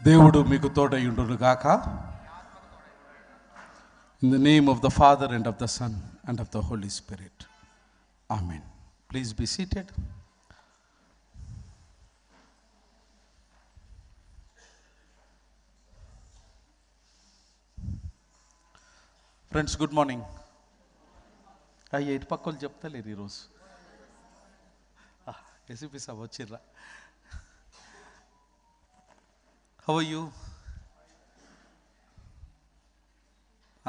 దేవుడు మీకు తోడయుండును గాక. In the name of the Father and of the Son and of the Holy Spirit. Amen. Please be seated. Friends, good morning. అయ్యా ఇటు పక్కలు చెప్తలేరు ఈరోజు. ఎసిపి సాబ్ వచ్చిర్రా. How are you?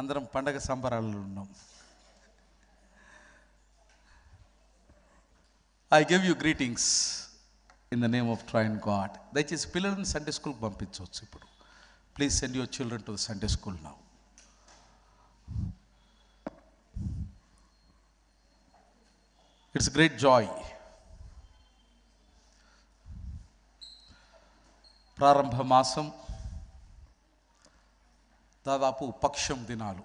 అందరం పండగ సంబరాలలో ఉన్నాం. I give you greetings in the name of triune God. దయచేసి పిల్లల్ని సండే స్కూల్కి పంపించవచ్చు ఇప్పుడు. Please send your children to the Sunday school now. It's great joy. ప్రారంభ మాసం దాదాపు పక్షం దినాలు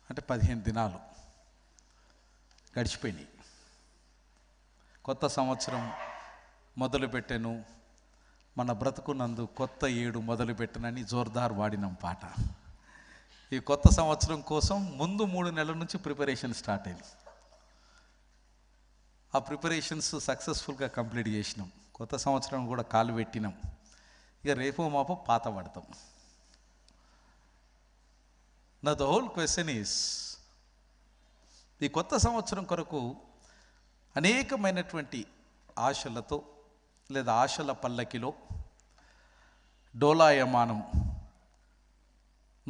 అంటే 15 దినాలు గడిచిపోయినాయి. కొత్త సంవత్సరం మొదలుపెట్టాను, మన బ్రతుకునందు కొత్త ఏడు మొదలుపెట్టనని జోర్దార్ వాడినాం పాట. ఈ కొత్త సంవత్సరం కోసం ముందు 3 నెలల నుంచి ప్రిపరేషన్ స్టార్ట్ అయింది. ఆ ప్రిపరేషన్స్ సక్సెస్ఫుల్గా కంప్లీట్ చేసినాం. కొత్త సంవత్సరం కూడా కాలు పెట్టినాం. ఇక రేపో మాపో పాత పడతాం. నా ద హోల్ క్వశ్చన్ ఈస్, ఈ కొత్త సంవత్సరం కొరకు అనేకమైనటువంటి ఆశలతో లేదా ఆశల పల్లకిలో డోలాయమానం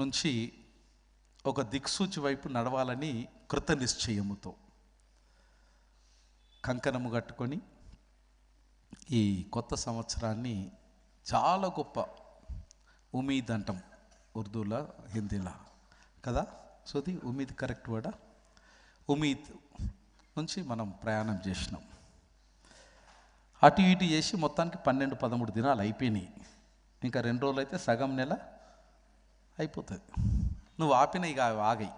నుంచి ఒక దిక్సూచి వైపు నడవాలని కృత నిశ్చయముతో కంకణము కట్టుకొని ఈ కొత్త సంవత్సరాన్ని చాలా గొప్ప ఉమీద్ అంటాం ఉర్దూలో, హిందీలో కదా. సో ది ఉమీద్ కరెక్ట్ వర్డా? ఉమీద్ నుంచి మనం ప్రయాణం చేసినాం. అటు ఇటు చేసి మొత్తానికి 12-13 దినాలు అయిపోయినాయి. ఇంకా 2 రోజులు అయితే సగం నెల అయిపోతుంది. నువ్వు ఆపిన ఇక ఆగాయి.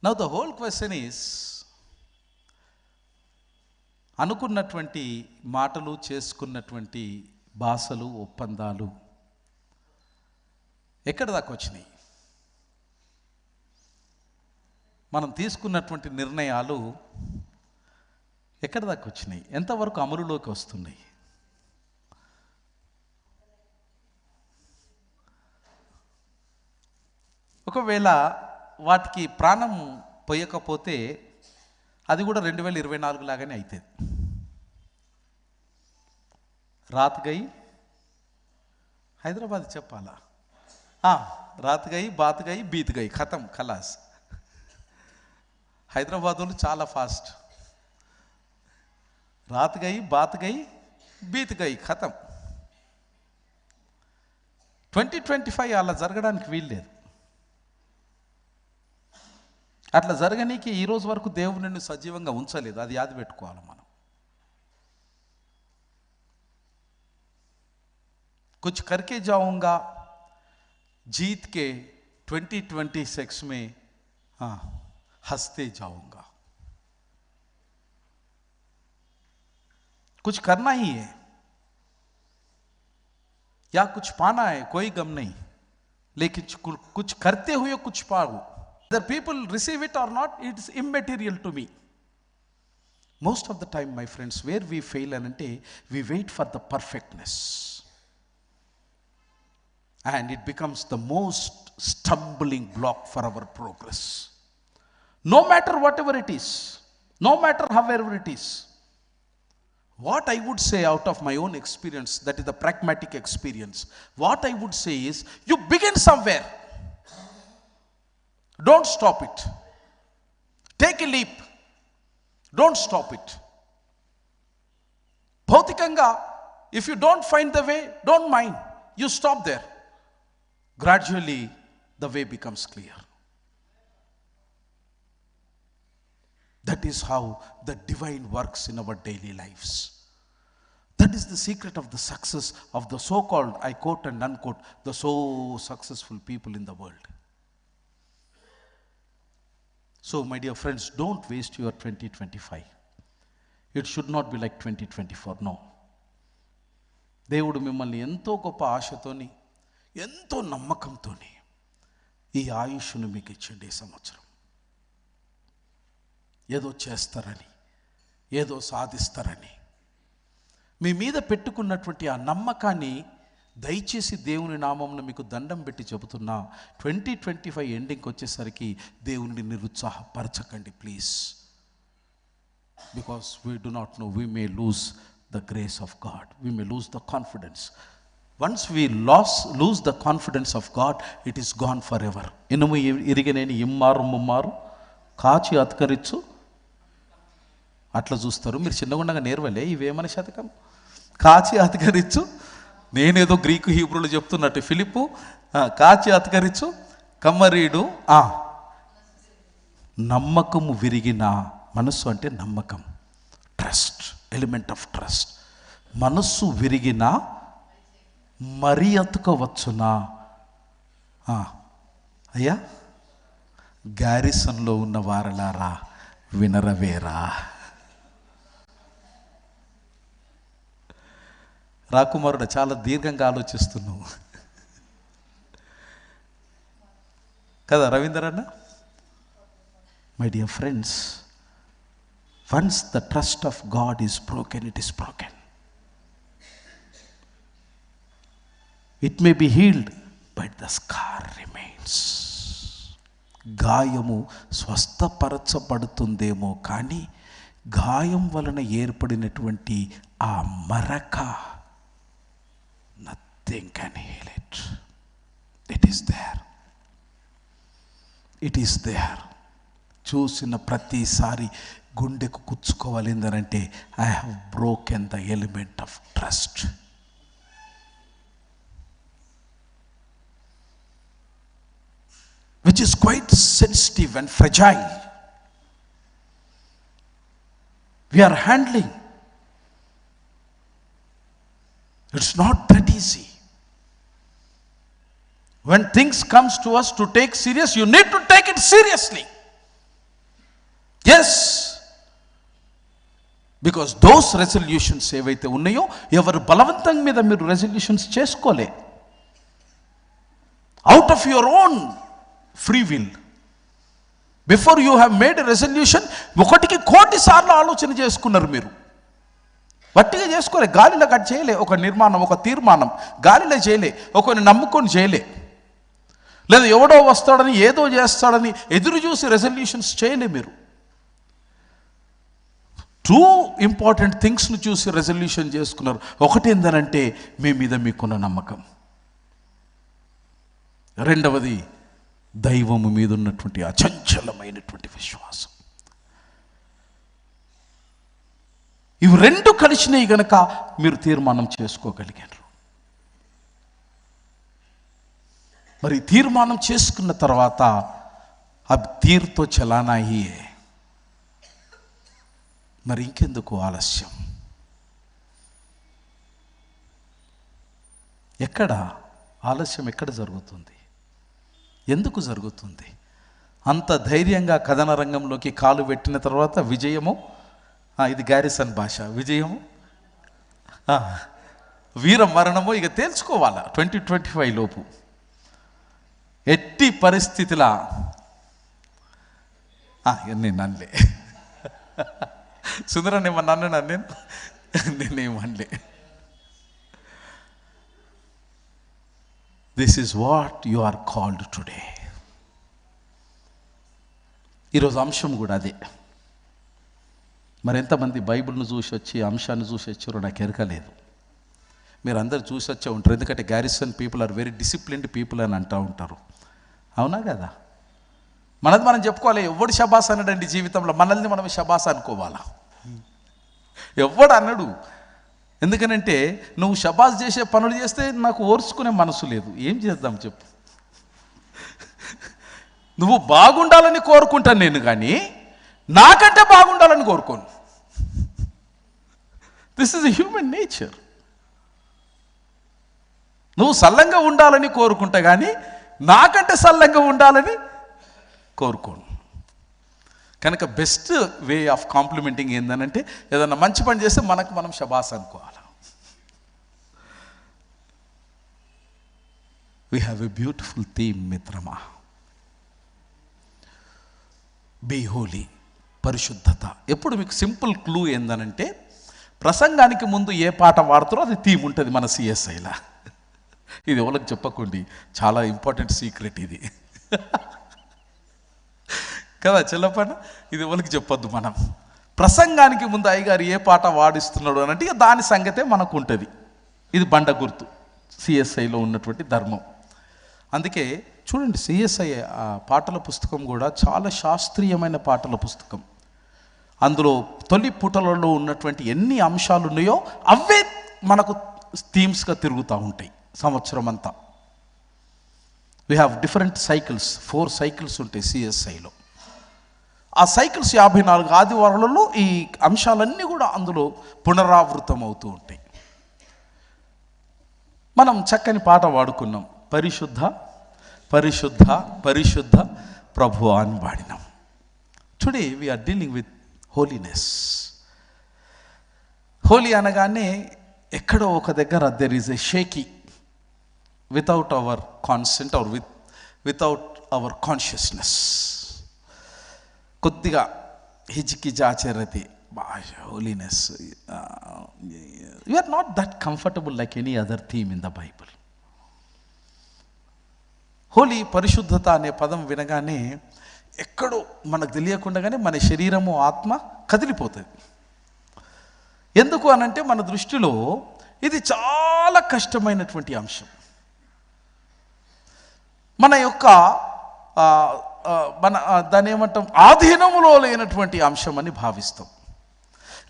Now the whole question is, అనుకున్నటువంటి మాటలు, చేసుకున్నటువంటి భాషలు, ఒప్పందాలు ఎక్కడి దాకా వచ్చినాయి? మనం తీసుకున్నటువంటి నిర్ణయాలు ఎక్కడి దాకా వచ్చినాయి? ఎంతవరకు అమలులోకి వస్తున్నాయి? ఒకవేళ వాటికి ప్రాణం పోయకపోతే అది కూడా 2024 లాగానే అవుతుంది. రాత్ గయి హైదరాబాద్ చెప్పాలా? రాత్ గయి, బాత్ గయి, బీత్ గయి, ఖతం, ఖలాస్. హైదరాబాద్ వాళ్ళు చాలా ఫాస్ట్. రాత్ గయి, బాత్ గయి, బీత్ గయి, ఖతం. 2025 అలా జరగడానికి వీల్లేదు. అట్లా జరగనీకి ఈరోజు వరకు దేవుడు నిన్ను సజీవంగా ఉంచలేదు. అది యాది పెట్టుకోవాలి మనం. कुछ करके जाऊंगा, जीत के 2026 में हंसते जाऊंगा. कुछ करना ही है या कुछ पाना है, कोई गम नहीं, लेकिन कुछ करते हुए कुछ पाओ. Whether people receive it or not, it is immaterial to me. Most of the time, my friends, where we fail ante, we wait for the perfectness. And it becomes the most stumbling block for our progress. No matter whatever it is, no matter however it is, what I would say out of my own experience, that is the pragmatic experience, what I would say is, you begin somewhere. Don't stop it. Take a leap. Don't stop it. Bhautikanga, if you don't find the way, don't mind. You stop there. Gradually, the way becomes clear. That is how the divine works in our daily lives. That is the secret of the success of the so-called, I quote and unquote, the so successful people in the world. So, my dear friends, don't waste your 2025. It should not be like 2024, no. దేవుడు మిమ్మల్ని ఎంతో గొప్ప ఆశతోని, ఎంతో నమ్మకంతో ఈ ఆయుష్ను మీకు ఇచ్చిండి. ఈ సంవత్సరం ఏదో చేస్తారని, ఏదో సాధిస్తారని మీ మీద పెట్టుకున్నటువంటి ఆ నమ్మకాన్ని దయచేసి దేవుని నామంలో మీకు దండం పెట్టి చెబుతున్నా, 2025 ఎండింగ్కి వచ్చేసరికి దేవుని నిరుత్సాహపరచకండి please. Because we do not know, we may lose the grace of God, we may lose the confidence. Once we lose the confidence of God, it is gone forever. ఇనుము ఇరిగినేని ఇమ్మారు ముమ్మారు కాచి అతకరిచ్చు అట్లా చూస్తారు. మీరు చిన్నగుండగా నేర్వలే ఇవేమని శతకం? కాచి అతకరిచ్చు, నేనేదో గ్రీకు హీబ్రూలు చెప్తున్నట్టు ఫిలిప్పు, కాచి అతకరిచ్చు కమ్మరీడు. నమ్మకము విరిగిన మనస్సు అంటే నమ్మకం, ట్రస్ట్, ఎలిమెంట్ ఆఫ్ ట్రస్ట్. మనస్సు విరిగిన మరి అతుకవచ్చునా? అయ్యా గ్యారిసన్లో ఉన్న వారలారా వినరవేరా. రాకుమారుడు చాలా దీర్ఘంగా ఆలోచిస్తున్నావు కదా రవీందర్ అన్న? My dear friends, once the trust of God is broken, it is broken. It may be healed, but the scar remains. గాయము స్వస్థపరచబడుతుందేమో కానీ గాయం వలన ఏర్పడినటువంటి ఆ మరక, nothing can heal it. It is there. It is there. చూసిన ప్రతిసారి గుండెకు కుచ్చుకోవాలి ఏంటంటే, I have broken the element of trust. which is quite sensitive and fragile. We are handling. It's not that easy. When things comes to us to take serious, you need to take it seriously. Yes. Because those resolutions ఏవైతే ఉన్నాయో ఎవరు బలవంతం మీద మీరు resolutions చేసుకోలే. Out of your own free will. Before you have made a resolution, ఒకటికి కోటి సార్లు ఆలోచన చేసుకున్నారు మీరు. వట్టిగా చేసుకోలే, గాలిలో కట్ చేయలే. ఒక నిర్మాణం, ఒక తీర్మానం గాలిలో చేయలే, ఒకరిని నమ్ముకొని చేయలే, లేదా ఎవడో వస్తాడని ఏదో చేస్తాడని ఎదురు చూసి రెజల్యూషన్స్ చేయలే మీరు. 2 ఇంపార్టెంట్ థింగ్స్ను చూసి రెజల్యూషన్ చేసుకున్నారు. ఒకటి ఏందనంటే మీ మీద మీకున్న నమ్మకం, రెండవది దైవము మీద ఉన్నటువంటి అచంచలమైనటువంటి విశ్వాసం. ఇవి రెండు కలిసినవి గనక మీరు తీర్మానం చేసుకోగలిగారు. మరి తీర్మానం చేసుకున్న తర్వాత అబ్ తీర్తో చలానాయే. మరి ఇంకెందుకు ఆలస్యం? ఎక్కడ ఆలస్యం ఎక్కడ జరుగుతుంది? ఎందుకు జరుగుతుంది? అంత ధైర్యంగా కథన రంగంలోకి కాలు పెట్టిన తర్వాత విజయము, ఇది గ్యారిసన్ భాష, విజయము వీర మరణము ఇక తేల్చుకోవాలా 2025 లోపు. ఎట్టి పరిస్థితిలా నేను అనలే, సుందరాన్ని ఏమన్నా అన్నా? నేనేమనలే. This is what you are called today. ఈరోజు అంశం కూడా అదే. మరి ఎంతమంది బైబిల్ను చూసి వచ్చి అంశాన్ని చూసి వచ్చారో నాకు ఎరకలేదు. మీరు అందరు చూసి వచ్చే ఉంటారు, ఎందుకంటే garrison people are very disciplined people అని అంటూ ఉంటారు. అవునా కదా? మనది మనం చెప్పుకోవాలి. ఎవడు శబాస్ అన్నాడండి జీవితంలో? మనల్ని మనం శబాస్ అనుకోవాలా? ఎవడు అన్నాడు? ఎందుకనంటే నువ్వు శబాస్ చేసే పనులు చేస్తే నాకు ఓర్చుకునే మనసు లేదు. ఏం చేద్దాం చెప్పు? నువ్వు బాగుండాలని కోరుకుంటాను నేను, కానీ నాకంటే బాగుండాలని కోరుకోను. This is human nature. నువ్వు సల్లంగా ఉండాలని కోరుకుంటా, కానీ నాకంటే సల్లంగా ఉండాలని కోరుకోను. కనుక బెస్ట్ వే ఆఫ్ కాంప్లిమెంటింగ్ ఏందనంటే, ఏదన్నా మంచి పని చేస్తే మనకు మనం శబాస్ అనుకోవాలి. We have a beautiful theme మిత్రమా. బీ హోలీ, పరిశుద్ధత. ఎప్పుడు మీకు సింపుల్ క్లూ ఏందనంటే, ప్రసంగానికి ముందు ఏ పాట వాడుతారో అది థీమ్ ఉంటుంది మన సిఎస్ఐలా. ఇది ఎవరికి చెప్పకండి, చాలా ఇంపార్టెంట్ సీక్రెట్ ఇది కదా చెల్లపన్న. ఇది ఎవరికి చెప్పొద్దు. మనం ప్రసంగానికి ముందు అయ్యగారు ఏ పాట వాడిస్తున్నాడు అని అంటే ఇక దాని సంగతే మనకు ఉంటుంది. ఇది బండ గుర్తు, సిఎస్ఐలో ఉన్నటువంటి ధర్మం. అందుకే చూడండి, సిఎస్ఐ పాటల పుస్తకం కూడా చాలా శాస్త్రీయమైన పాటల పుస్తకం. అందులో తొలి పుటలలో ఉన్నటువంటి ఎన్ని అంశాలు ఉన్నాయో అవే మనకు థీమ్స్గా తిరుగుతూ ఉంటాయి సంవత్సరం అంతా. We have different cycles, 4 cycles ఉంటాయి సిఎస్ఐలో. ఆ సైకిల్స్ 54 ఆదివారాలలో ఈ అంశాలన్నీ కూడా అందులో పునరావృతం అవుతూ ఉంటాయి. మనం చక్కని పాట వాడుకున్నాం, పరిశుద్ధ పరిశుద్ధ పరిశుద్ధ ప్రభువా అని పాడినాం. Today we are dealing with holiness. Holy అనగానే ఎక్కడో ఒక దగ్గర there is a shaky without our consent or without our consciousness. కొద్దిగా హిజికి జాచరతి holiness. You are not that comfortable like any other theme in the Bible. Holy, పరిశుద్ధత అనే పదం వినగానే ఎక్కడో మనకు తెలియకుండానే మన శరీరము ఆత్మ కదిలిపోతుంది. ఎందుకు అనంటే మన దృష్టిలో ఇది చాలా కష్టమైనటువంటి అంశం. మన యొక్క దాన్ని ఏమంటాం, ఆధీనములో లేనటువంటి అంశం అని భావిస్తాం.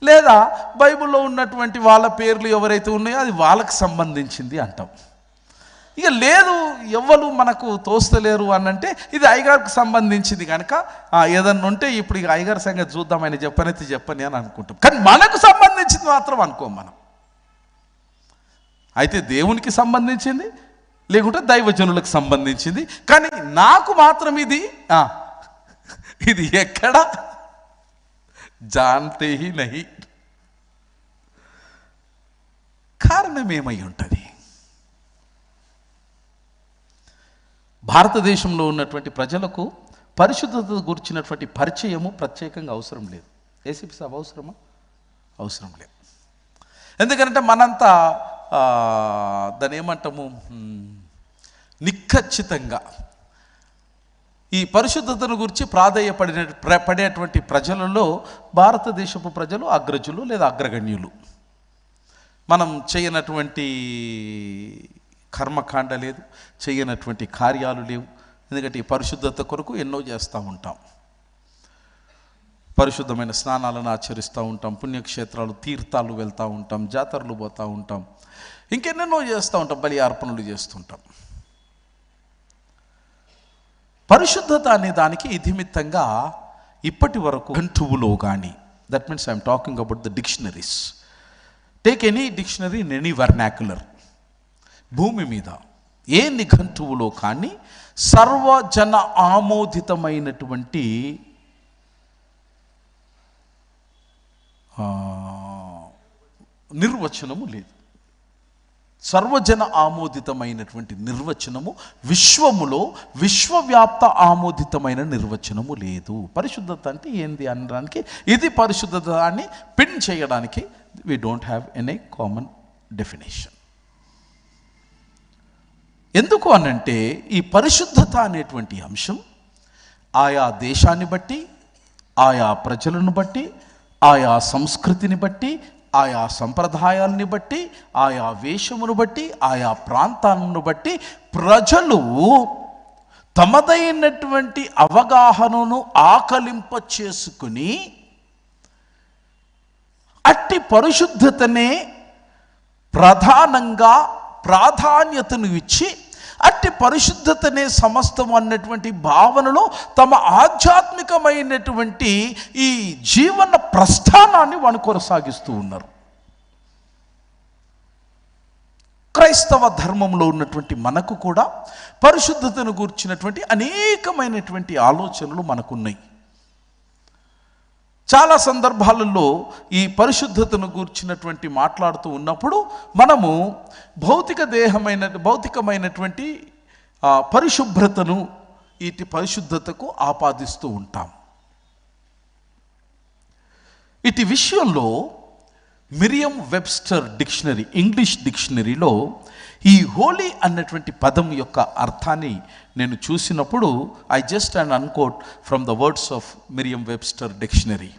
లేదా బైబిల్లో ఉన్నటువంటి వాళ్ళ పేర్లు ఎవరైతే ఉన్నాయో అది వాళ్ళకి సంబంధించింది అంటాం. ఇక లేదు, ఎవ్వరు మనకు తోస్తలేరు అనంటే ఇది అయ్యగారికి సంబంధించింది కనుక ఏదన్నా ఉంటే ఇప్పుడు ఇక అయ్యగారి సంగతి చూద్దాం, ఆయన చెప్పని అని అనుకుంటాం. కానీ మనకు సంబంధించింది మాత్రం అనుకోం మనం. అయితే దేవునికి సంబంధించింది, లేకుంటే దైవజనులకు సంబంధించింది. కానీ నాకు మాత్రం ఇది ఎక్కడ జాన్తే హీ నహీ. కారణం ఏమై ఉంటుంది? భారతదేశంలో ఉన్నటువంటి ప్రజలకు పరిశుద్ధత గురించినటువంటి పరిచయము ప్రత్యేకంగా అవసరం లేదు. ఏసీపీ సాబ్ అవసరమా? అవసరం లేదు. ఎందుకంటే మనంతా దాన్ని ఏమంటాము, నిఖచ్చితంగా ఈ పరిశుద్ధతను గురించి పడేటువంటి ప్రజలలో భారతదేశపు ప్రజలు అగ్రజులు లేదా అగ్రగణ్యులు. మనం చేయనటువంటి కర్మకాండ లేదు, చేయనటువంటి కార్యాలు లేవు. ఎందుకంటే ఈ పరిశుద్ధత కొరకు ఎన్నో చేస్తూ ఉంటాం. పరిశుద్ధమైన స్నానాలను ఆచరిస్తూ ఉంటాం, పుణ్యక్షేత్రాలు తీర్థాలు వెళ్తూ ఉంటాం, జాతరలు పోతూ ఉంటాం, ఇంకెన్నెన్నో చేస్తూ ఉంటాం, బలి అర్పణలు చేస్తుంటాం. పరిశుద్ధత అనే దానికి ఇతిమిత్తంగా ఇప్పటి వరకు గంటువులో కానీ, that means I'm talking about the dictionaries. Take any dictionary in any vernacular. భూమి మీద ఏ నిఘంటువులో కానీ సర్వజన ఆమోదితమైనటువంటి నిర్వచనము లేదు. సర్వజన ఆమోదితమైనటువంటి నిర్వచనము విశ్వములో విశ్వవ్యాప్త ఆమోదితమైన నిర్వచనము లేదు. పరిశుద్ధత అంటే ఏంది అనడానికి, ఇది పరిశుద్ధత అని పిన్ చేయడానికి we don't have any common definition. ఎందుకు అనంటే ఈ పరిశుద్ధత అనేటువంటి అంశం ఆయా దేశాన్ని బట్టి, ఆయా ప్రజలను బట్టి, ఆయా సంస్కృతిని బట్టి, ఆయా సంప్రదాయాలని బట్టి, ఆయా వేషమును బట్టి, ఆయా ప్రాంతాలను బట్టి ప్రజలు తమదైనటువంటి అవగాహనను ఆకలింప చేసుకుని అట్టి పరిశుద్ధతనే ప్రధానంగా ప్రాధాన్యతను ఇచ్చి అట్టి పరిశుద్ధతనే సమస్తం అన్నటువంటి భావనలో తమ ఆధ్యాత్మికమైనటువంటి ఈ జీవన ప్రస్థానాన్ని వారు కొనసాగిస్తూ ఉన్నారు. క్రైస్తవ ధర్మంలో ఉన్నటువంటి మనకు కూడా పరిశుద్ధతను గూర్చినటువంటి అనేకమైనటువంటి ఆలోచనలు మనకున్నాయి. చాలా సందర్భాలలో ఈ పరిశుద్ధతను గూర్చినటువంటి మాట్లాడుతూ ఉన్నప్పుడు మనము భౌతికమైనటువంటి పరిశుభ్రతను ఇటు పరిశుద్ధతకు ఆపాదిస్తూ ఉంటాం. ఇటు విషయంలో మిరియం వెబ్స్టర్ డిక్షనరీ, ఇంగ్లీష్ డిక్షనరీలో ఈ హోలీ అన్నటువంటి పదం యొక్క అర్థాన్ని నేను చూసినప్పుడు I just and unquote from the words of Merriam Webster dictionary.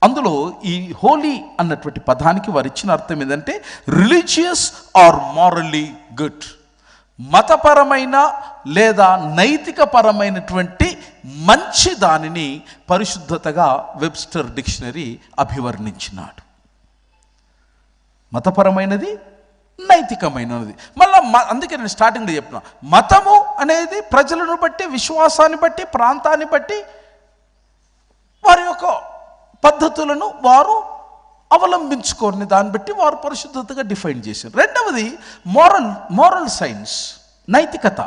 అందులో ఈ హోలీ అన్నటువంటి పదానికి వారు ఇచ్చిన అర్థం ఏంటంటే రిలీజియస్ ఆర్ మారల్లీ గుడ్, మతపరమైన లేదా నైతిక పరమైనటువంటి మంచి దానిని పరిశుద్ధతగా వెబ్స్టర్ డిక్షనరీ అభివర్ణించినాడు. మతపరమైనది, నైతికమైనది. మళ్ళీ అందుకే నేను స్టార్టింగ్లో చెప్పిన, మతము అనేది ప్రజలను బట్టి, విశ్వాసాన్ని బట్టి, ప్రాంతాన్ని బట్టి వారి యొక్క పద్ధతులను వారు అవలంబించుకొని దాన్ని బట్టి వారు పరిశుద్ధతగా డిఫైన్ చేశారు. రెండవది మోరల్ సైన్స్, నైతికత,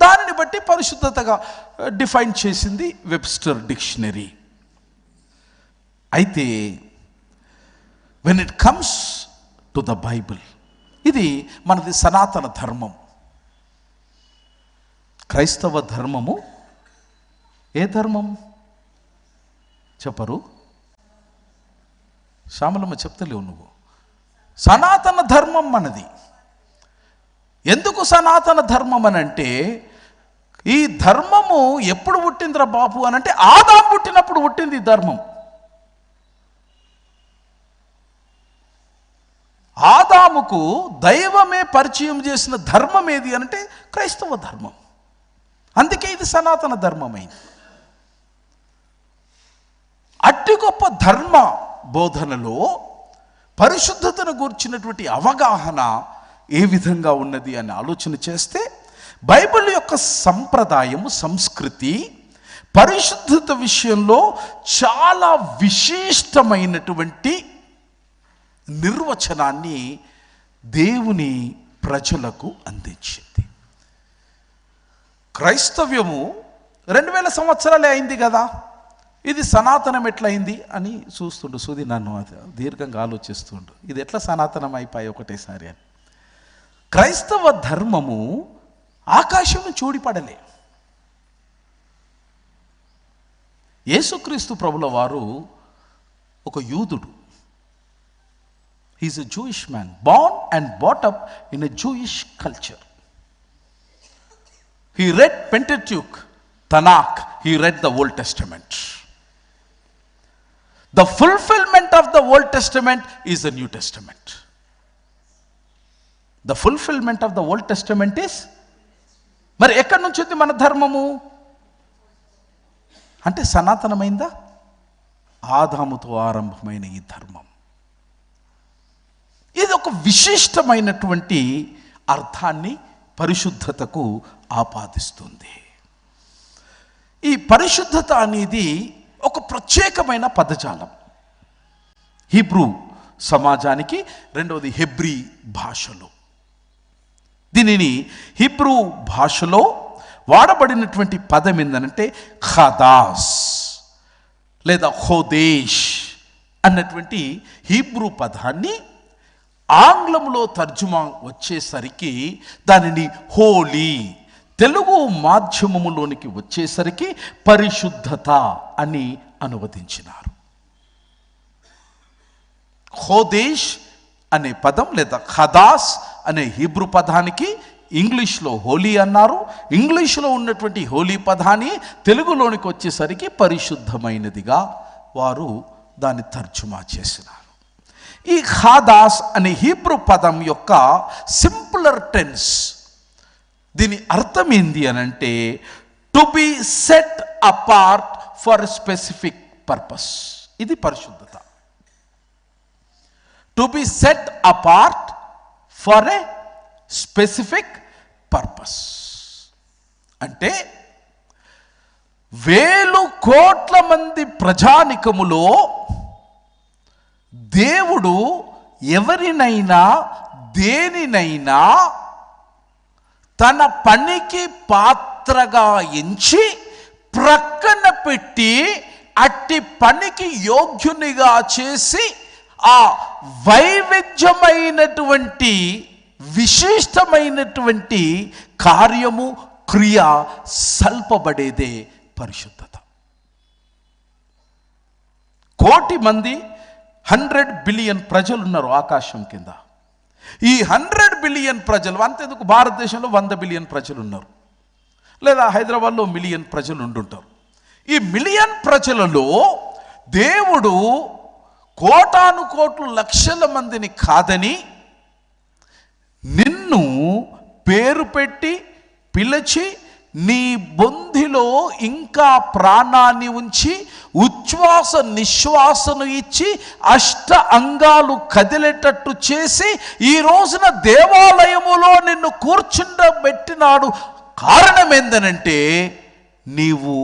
దానిని బట్టి పరిశుద్ధతగా డిఫైన్ చేసింది వెబ్స్టర్ డిక్షనరీ. అయితే when it comes to the Bible, ఇది మనది సనాతన ధర్మం. క్రైస్తవ ధర్మము ఏ ధర్మం చెప్పరు? శ్యామలమ్మ చెప్తలేవు నువ్వు. సనాతన ధర్మం మనది. ఎందుకు సనాతన ధర్మం అని అంటే, ఈ ధర్మము ఎప్పుడు పుట్టిందిరా బాబు అని అంటే ఆదాము పుట్టినప్పుడు పుట్టింది ఈ ధర్మం. ఆదాముకు దైవమే పరిచయం చేసిన ధర్మం ఏది అంటే క్రైస్తవ ధర్మం. అందుకే ఇది సనాతన ధర్మమైంది. అట్టి గొప్ప ధర్మ బోధనలో పరిశుద్ధతను గూర్చినటువంటి అవగాహన ఏ విధంగా ఉన్నది అని ఆలోచన చేస్తే, బైబిల్ యొక్క సంప్రదాయము, సంస్కృతి పరిశుద్ధత విషయంలో చాలా విశిష్టమైనటువంటి నిర్వచనాన్ని దేవుని ప్రజలకు అందించింది. క్రైస్తవ్యము 2000 సంవత్సరాలే అయింది కదా, ఇది సనాతనం ఎట్లయింది అని చూస్తుండు సుది. నన్ను దీర్ఘంగా ఆలోచిస్తుండు, ఇది ఎట్లా సనాతనం అయిపోయి ఒకటేసారి అని. క్రైస్తవ ధర్మము ఆకాశం చూడిపడలే. యేసుక్రీస్తు ప్రభుల వారు ఒక యూదుడు. He's a Jewish man, born and brought up in a Jewish culture. He read Pentateuch, Tanakh, he read the Old Testament. The fulfillment of the Old Testament is the New Testament. The fulfillment of the Old Testament is, మరి ఎక్కడి నుంచి ఉంది మన ధర్మము అంటే సనాతనమైందా? ఆదాముతో ఆరంభమైన ఈ ధర్మం, ఇది ఒక విశిష్టమైనటువంటి అర్థాన్ని పరిశుద్ధతకు ఆపాదిస్తుంది. ఈ పరిశుద్ధత అనేది ఒక ప్రత్యేకమైన పదజాలం. హీబ్రూ సమాజానికి, రెండవది హెబ్రీ భాషలో. దీనిని హీబ్రూ భాషలో వాడబడినటువంటి పదం ఏంటంటే ఖదాస్ లేదా ఖోదేష్ అన్నటువంటి హీబ్రూ పదాన్ని ఆంగ్లంలో తర్జుమా వచ్చేసరికి దానిని హోలీ, తెలుగు మాధ్యమములోనికి వచ్చేసరికి పరిశుద్ధత అని అనువదించినారు. ఖోదేష్ అనే పదం లేదా ఖదాస్ అనే హీబ్రూ పదానికి ఇంగ్లీష్లో హోలీ అన్నారు. ఇంగ్లీష్లో ఉన్నటువంటి హోలీ పదాన్ని తెలుగులోనికి వచ్చేసరికి పరిశుద్ధమైనదిగా వారు దాన్ని తర్జుమా చేసినారు. ఈ ఖాదాస్ అనే హీబ్రూ పదం యొక్క సింపులర్ టెన్స్, దీని అర్థం ఏంది అని అంటే to be set apart for specific purpose. ఇది పరిశుద్ధత. To be set apart for a specific purpose అంటే 1000 కోట్ల మంది ప్రజానికములో దేవుడు ఎవరినైనా దేనినైనా తన పనికి పాత్రగా ఎంచి ప్రక్కన పెట్టి అట్టి పనికి యోగ్యునిగా చేసి ఆ వైవిధ్యమైనటువంటి విశిష్టమైనటువంటి కార్యము, క్రియ సల్పబడేదే పరిశుద్ధత. 1,000,000,000 మంది 100 బిలియన్ ప్రజలు ఉన్నారు ఆకాశం కింద. ఈ 100 బిలియన్ ప్రజలు, అంతెందుకు భారతదేశంలో 100 బిలియన్ ప్రజలు ఉన్నారు, లేదా హైదరాబాద్లో మిలియన్ ప్రజలు ఉండుంటారు. ఈ మిలియన్ ప్రజలలో దేవుడు కోటాను కోట్లు లక్షల మందిని కాదని నిన్ను పేరు పెట్టి పిలిచి నీ బొందిలో ఇంకా ప్రాణాన్ని ఉంచి ఉచ్ఛ్వాస నిశ్వాసను ఇచ్చి అష్ట అంగాలు కదిలేటట్టు చేసి ఈ రోజున దేవాలయములో నిన్ను కూర్చుండబెట్టినాడు. కారణం ఏందనంటే నీవు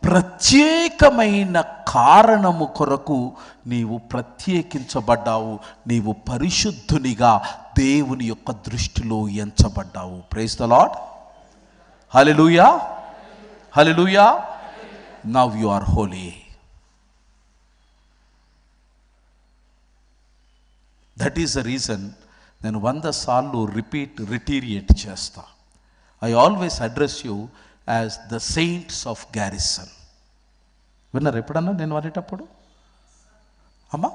ప్రత్యేకమైన కారణము కొరకు నీవు ప్రత్యేకించబడ్డావు. నీవు పరిశుద్ధునిగా దేవుని యొక్క దృష్టిలో ఎంచబడ్డావు. Praise the Lord. Hallelujah, hallelujah. Now you are holy. That is the reason నేను 100 సార్లు రిటీరియేట్ చేస్తా. I always address you as the saints of Garrison. విన్నారు ఎప్పుడన్నా నేను అనేటప్పుడు? అమ్మా,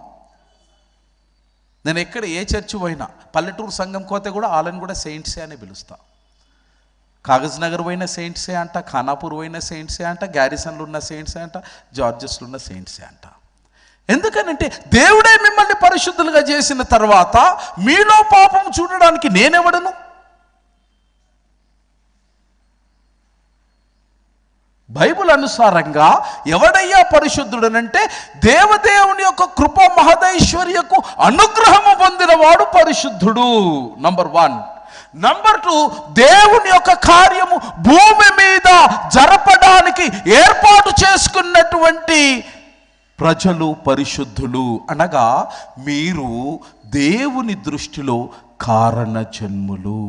నేను ఎక్కడ ఏ చర్చి పోయినా, పల్లెటూరు సంఘం కోతే కూడా వాళ్ళని కూడా సెయింట్సే అని పిలుస్తా. కాగజ్ నగర్ పోయిన సెయింట్సే అంట, ఖానాపూర్ పోయిన సెయింట్సే అంట, గ్యారిసన్లు ఉన్న సెయింట్సే అంట, జార్జెస్లో ఉన్న సెయింట్సే అంట. ఎందుకనంటే దేవుడే మిమ్మల్ని పరిశుద్ధులుగా చేసిన తర్వాత మీలో పాపం చూడడానికి నేనెవడను? బైబిల్ అనుసారంగా ఎవడయ్యా పరిశుద్ధుడనంటే దేవదేవుని యొక్క కృప మహదైశ్వర్యకు అనుగ్రహము పొందినవాడు పరిశుద్ధుడు. నంబర్ 1. నంబర్ 2, దేవుని యొక్క కార్యము భూమి మీద జరపడానికి ఏర్పాటు చేసుకున్నటువంటి ప్రజలు పరిశుద్ధులు. అనగా మీరు దేవుని దృష్టిలో కారణ జన్ములు.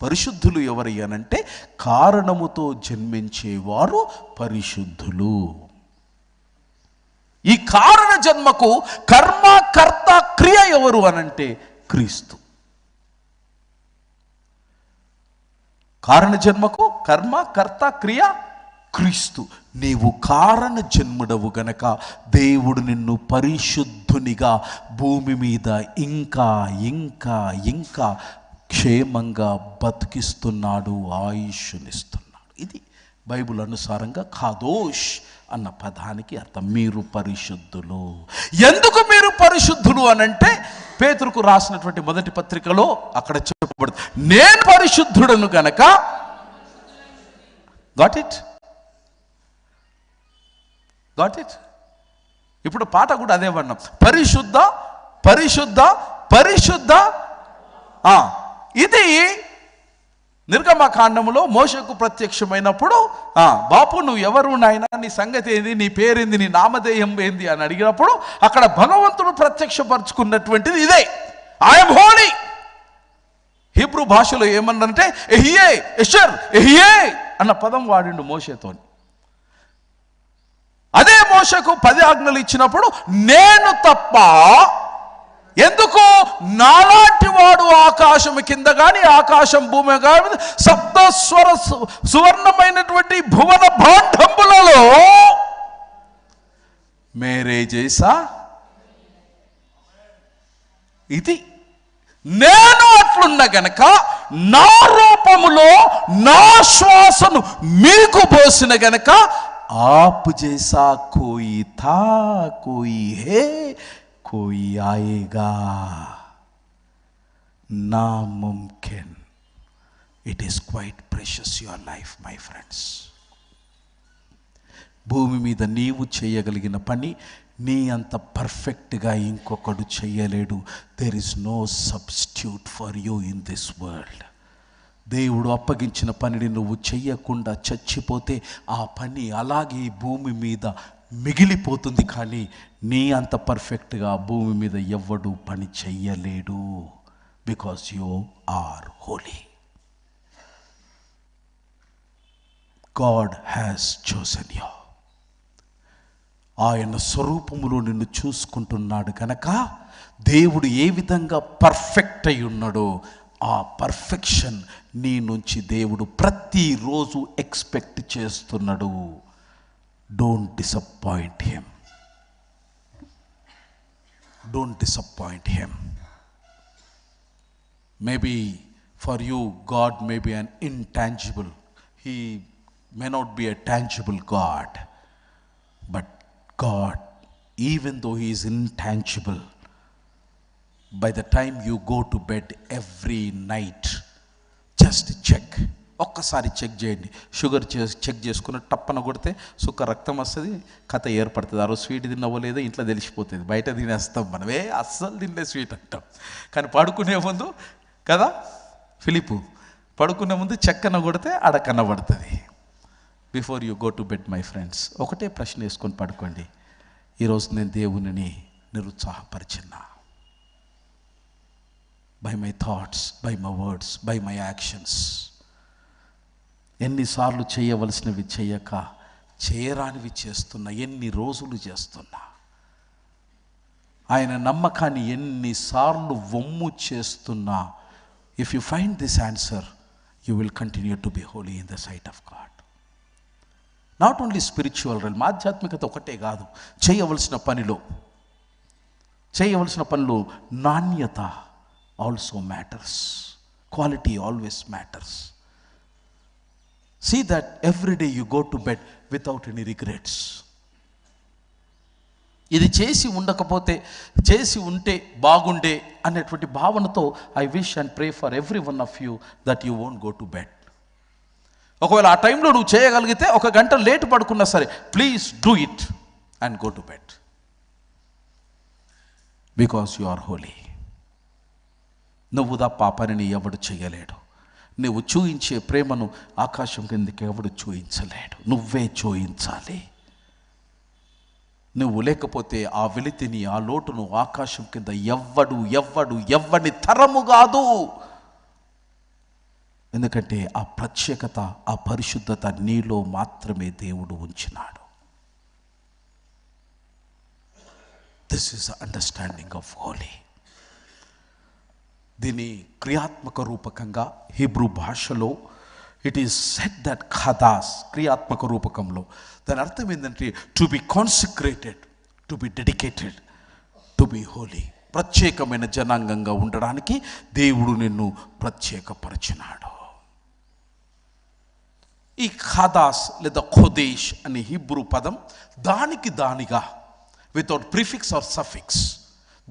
పరిశుద్ధులు ఎవరయ్యానంటే కారణముతో జన్మించేవారు పరిశుద్ధులు. ఈ కారణ జన్మకు కర్మ, కర్త, క్రియ ఎవరు అనంటే క్రీస్తు. కారణ జన్మకు కర్మ, కర్త, క్రియ క్రీస్తు. నీవు కారణ జన్ముడవు గనక దేవుడు నిన్ను పరిశుద్ధునిగా భూమి మీద ఇంకా ఇంకా ఇంకా క్షేమంగా బతికిస్తున్నాడు, ఆయుష్నిస్తున్నాడు. ఇది బైబిల్ అనుసారంగా ఖాదోష్ అన్న పదానికి అర్థం. మీరు పరిశుద్ధులు. ఎందుకు మీరు పరిశుద్ధులు అనంటే పేతురుకు రాసినటువంటి మొదటి పత్రికలో అక్కడ చెప్పబడుతుంది, నేను పరిశుద్ధుడను గనక. Got it? Got it? ఇప్పుడు పాట కూడా అదే వర్ణం, పరిశుద్ధ పరిశుద్ధ పరిశుద్ధ. ఇది నిర్గమకాండములో మోషకు ప్రత్యక్షమైనప్పుడు, బాపు నువ్వు ఎవరు నాయనా, నీ సంగతి ఏంది, నీ పేరేంది, నీ నామధేయం ఏంది అని అడిగినప్పుడు అక్కడ భగవంతుడు ప్రత్యక్షపరుచుకున్నటువంటిది ఇదే, ఐఎమ్ హోలీ. హీబ్రూ భాషలో ఏమన్నంటే ఎహియే, ఎషర్, ఎహియే అన్న పదం వాడిండు మోషేతోని. అదే మోషకు 10 ఆజ్ఞలు ఇచ్చినప్పుడు నేను తప్ప, ఎందుకు నాలాంటి వాడు ఆకాశం కింద కానీ ఆకాశం భూమి కానీ సప్త సువర్ణమైనటువంటి భువన భాండంబులలో మేరే జైసా. ఇది నేను అట్లున్న గనక నా రూపములో నా శ్వాసను మీకు పోసిన గనక आप जैसा कोई था, कोई है, कोई आएगा, नामुमकिन. It is quite precious your life, my friends. భూమి మీద నీవు చేయగలిగిన పని నీ అంత పర్ఫెక్ట్గా ఇంకొకడు చేయలేడు. There is no substitute for you in this world. దేవుడు అప్పగించిన పనిని నువ్వు చెయ్యకుండా చచ్చిపోతే ఆ పని అలాగే భూమి మీద మిగిలిపోతుంది. కానీ నీ అంత పర్ఫెక్ట్గా భూమి మీద ఎవ్వడు పని చెయ్యలేడు. Because you are holy. God has chosen you. ఆయన స్వరూపములో నిన్ను చూసుకుంటున్నాడు కనుక దేవుడు ఏ విధంగా పర్ఫెక్ట్ అయి ఉన్నాడో ఆ పర్ఫెక్షన్ నీ నుంచి దేవుడు ప్రతిరోజు ఎక్స్పెక్ట్ చేస్తున్నాడు. Don't disappoint him. Don't disappoint him. Maybe for you, God may be an intangible. He may not be a tangible God. But God, even though He is intangible, by the time you go to bed every night, just check. ఒక్కసారి check చేయండి. Sugar check చేసుకుని టప్పన కొడితే సుక్క రక్తం వస్తుంది, కథ ఏర్పడుతుంది. ఆ రోజు స్వీట్ తిన్నవో లేదో ఇంట్లో తెలిసిపోతుంది. బయట తినేస్తాం మనమే, అస్సలు తినలే స్వీట్ అంటాం. కానీ పడుకునే ముందు కదా ఫిలిపు, పడుకునే ముందు చెక్కన కొడితే ఆడ కనబడుతుంది. Before you go to bed my friends, ఒకటే ప్రశ్న వేసుకొని పడుకోండి. ఈరోజు నేను దేవునిని నిరుత్సాహపరిచినా? By my thoughts, by my words, by my actions. ఎన్నిసార్లు చేయవలసినవి చేయక చేయరానివి చేస్తున్నా, ఎన్ని రోజులు చేస్తున్నా. ఆయన నమ్మకాన్ని ఎన్నిసార్లు వమ్ము చేస్తున్నా, if you find this answer, you will continue to be holy in the sight of God. Not only spiritual realm, ఆధ్యాత్మికత ఒకటే కాదు. చేయవలసిన పనిలో నాణ్యత also matters. Quality always matters. See that every day you go to bed without any regrets. ఇది చేసి ఉండకపోతే, చేసి ఉంటే బాగుండే అనేటువంటి భావనతో I wish and pray for every one of you that you won't go to bed. ఒకవేళ ఆ టైంలో నువ్వు చేయగలిగితే 1 గంట లేటు పడుకున్నా సరే, please do it and go to bed, because you are holy. నువ్వు తప్ప ఆ పనిని ఎవడు చేయలేడు. నువ్వు చూయించే ప్రేమను ఆకాశం కిందకి ఎవడు చూయించలేడు, నువ్వే చూయించాలి. నువ్వు లేకపోతే ఆ వెలితిని, ఆ లోటును ఆకాశం కింద ఎవ్వని తరము కాదు. ఎందుకంటే ఆ ప్రత్యేకత, ఆ పరిశుద్ధత నీలో మాత్రమే దేవుడు ఉంచినాడు. This is the understanding of holy. దీని క్రియాత్మక రూపకంగా హీబ్రూ భాషలో ఇట్ ఈస్ సెట్ దట్ ఖదాస్, క్రియాత్మక రూపకంలో దాని అర్థం ఏంటంటే to be consecrated, to be dedicated, to be holy. ప్రత్యేకమైన జనాంగంగా ఉండడానికి దేవుడు నిన్ను ప్రత్యేకపరిచినాడు. ఈ ఖదాస్ లేదా ఖోదేష్ అనే హీబ్రూ పదం దానిగా వితౌట్ ప్రిఫిక్స్ ఆర్ సఫిక్స్,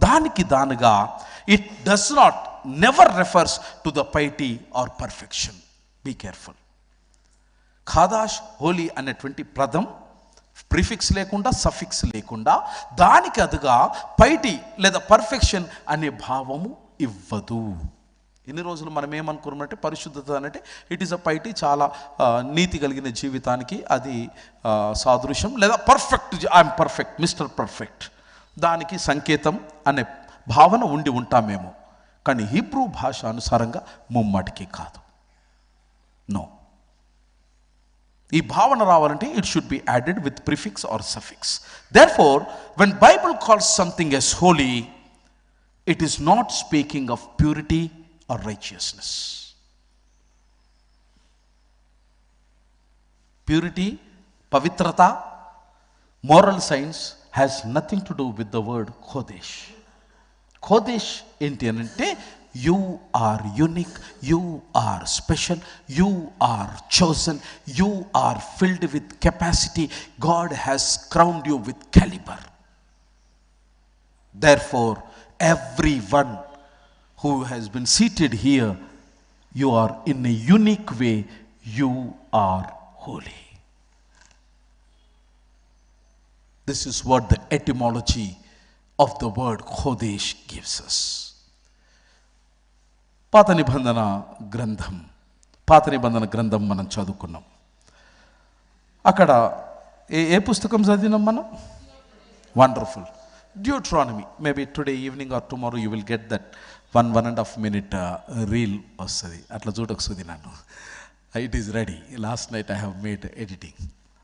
దానిగా it does not never refers to the piety or perfection. Be careful. ఖాదాష్, హోలీ అనేటువంటి పదం ప్రిఫిక్స్ లేకుండా, సఫిక్స్ లేకుండా దానికి అదుగా పైటీ లేదా పర్ఫెక్షన్ అనే భావము ఇవ్వదు. ఎన్ని రోజులు మనం ఏమనుకున్నామంటే పరిశుద్ధత అంటే ఇట్ ఈస్ అ పైటీ, చాలా నీతి కలిగిన జీవితానికి అది సాదృశ్యం, లేదా perfect, I'm perfect, mister perfect, దానికి సంకేతం అనే భావన ఉండి ఉంటామేమో. కానీ హీబ్రూ భాష అనుసారంగా ముమ్మాటికి కాదు. నో, ఈ భావన రావాలంటే it should be added with prefix or suffix. Therefore when Bible calls something as holy, it is not speaking of purity or righteousness. Purity, పవిత్రత, moral science has nothing to do with the word qodesh. Qodesh ఏంటి అని అంటే you are unique, you are special, you are chosen, you are filled with capacity. God has crowned you with calibre. Therefore everyone who has been seated here, you are in a unique way, you are holy. This is what the etymology of the word Chodesh gives us. పాత నిబంధన గ్రంథం మనం చదువుకున్నాం. అక్కడ ఏ పుస్తకం చదివినాం మనం? Wonderful. Deuteronomy. Maybe today evening or tomorrow you will get that 1.5 minute reel వస్తుంది. అట్లా చూడొకసుది నన్ను. It is ready. Last night I have made editing.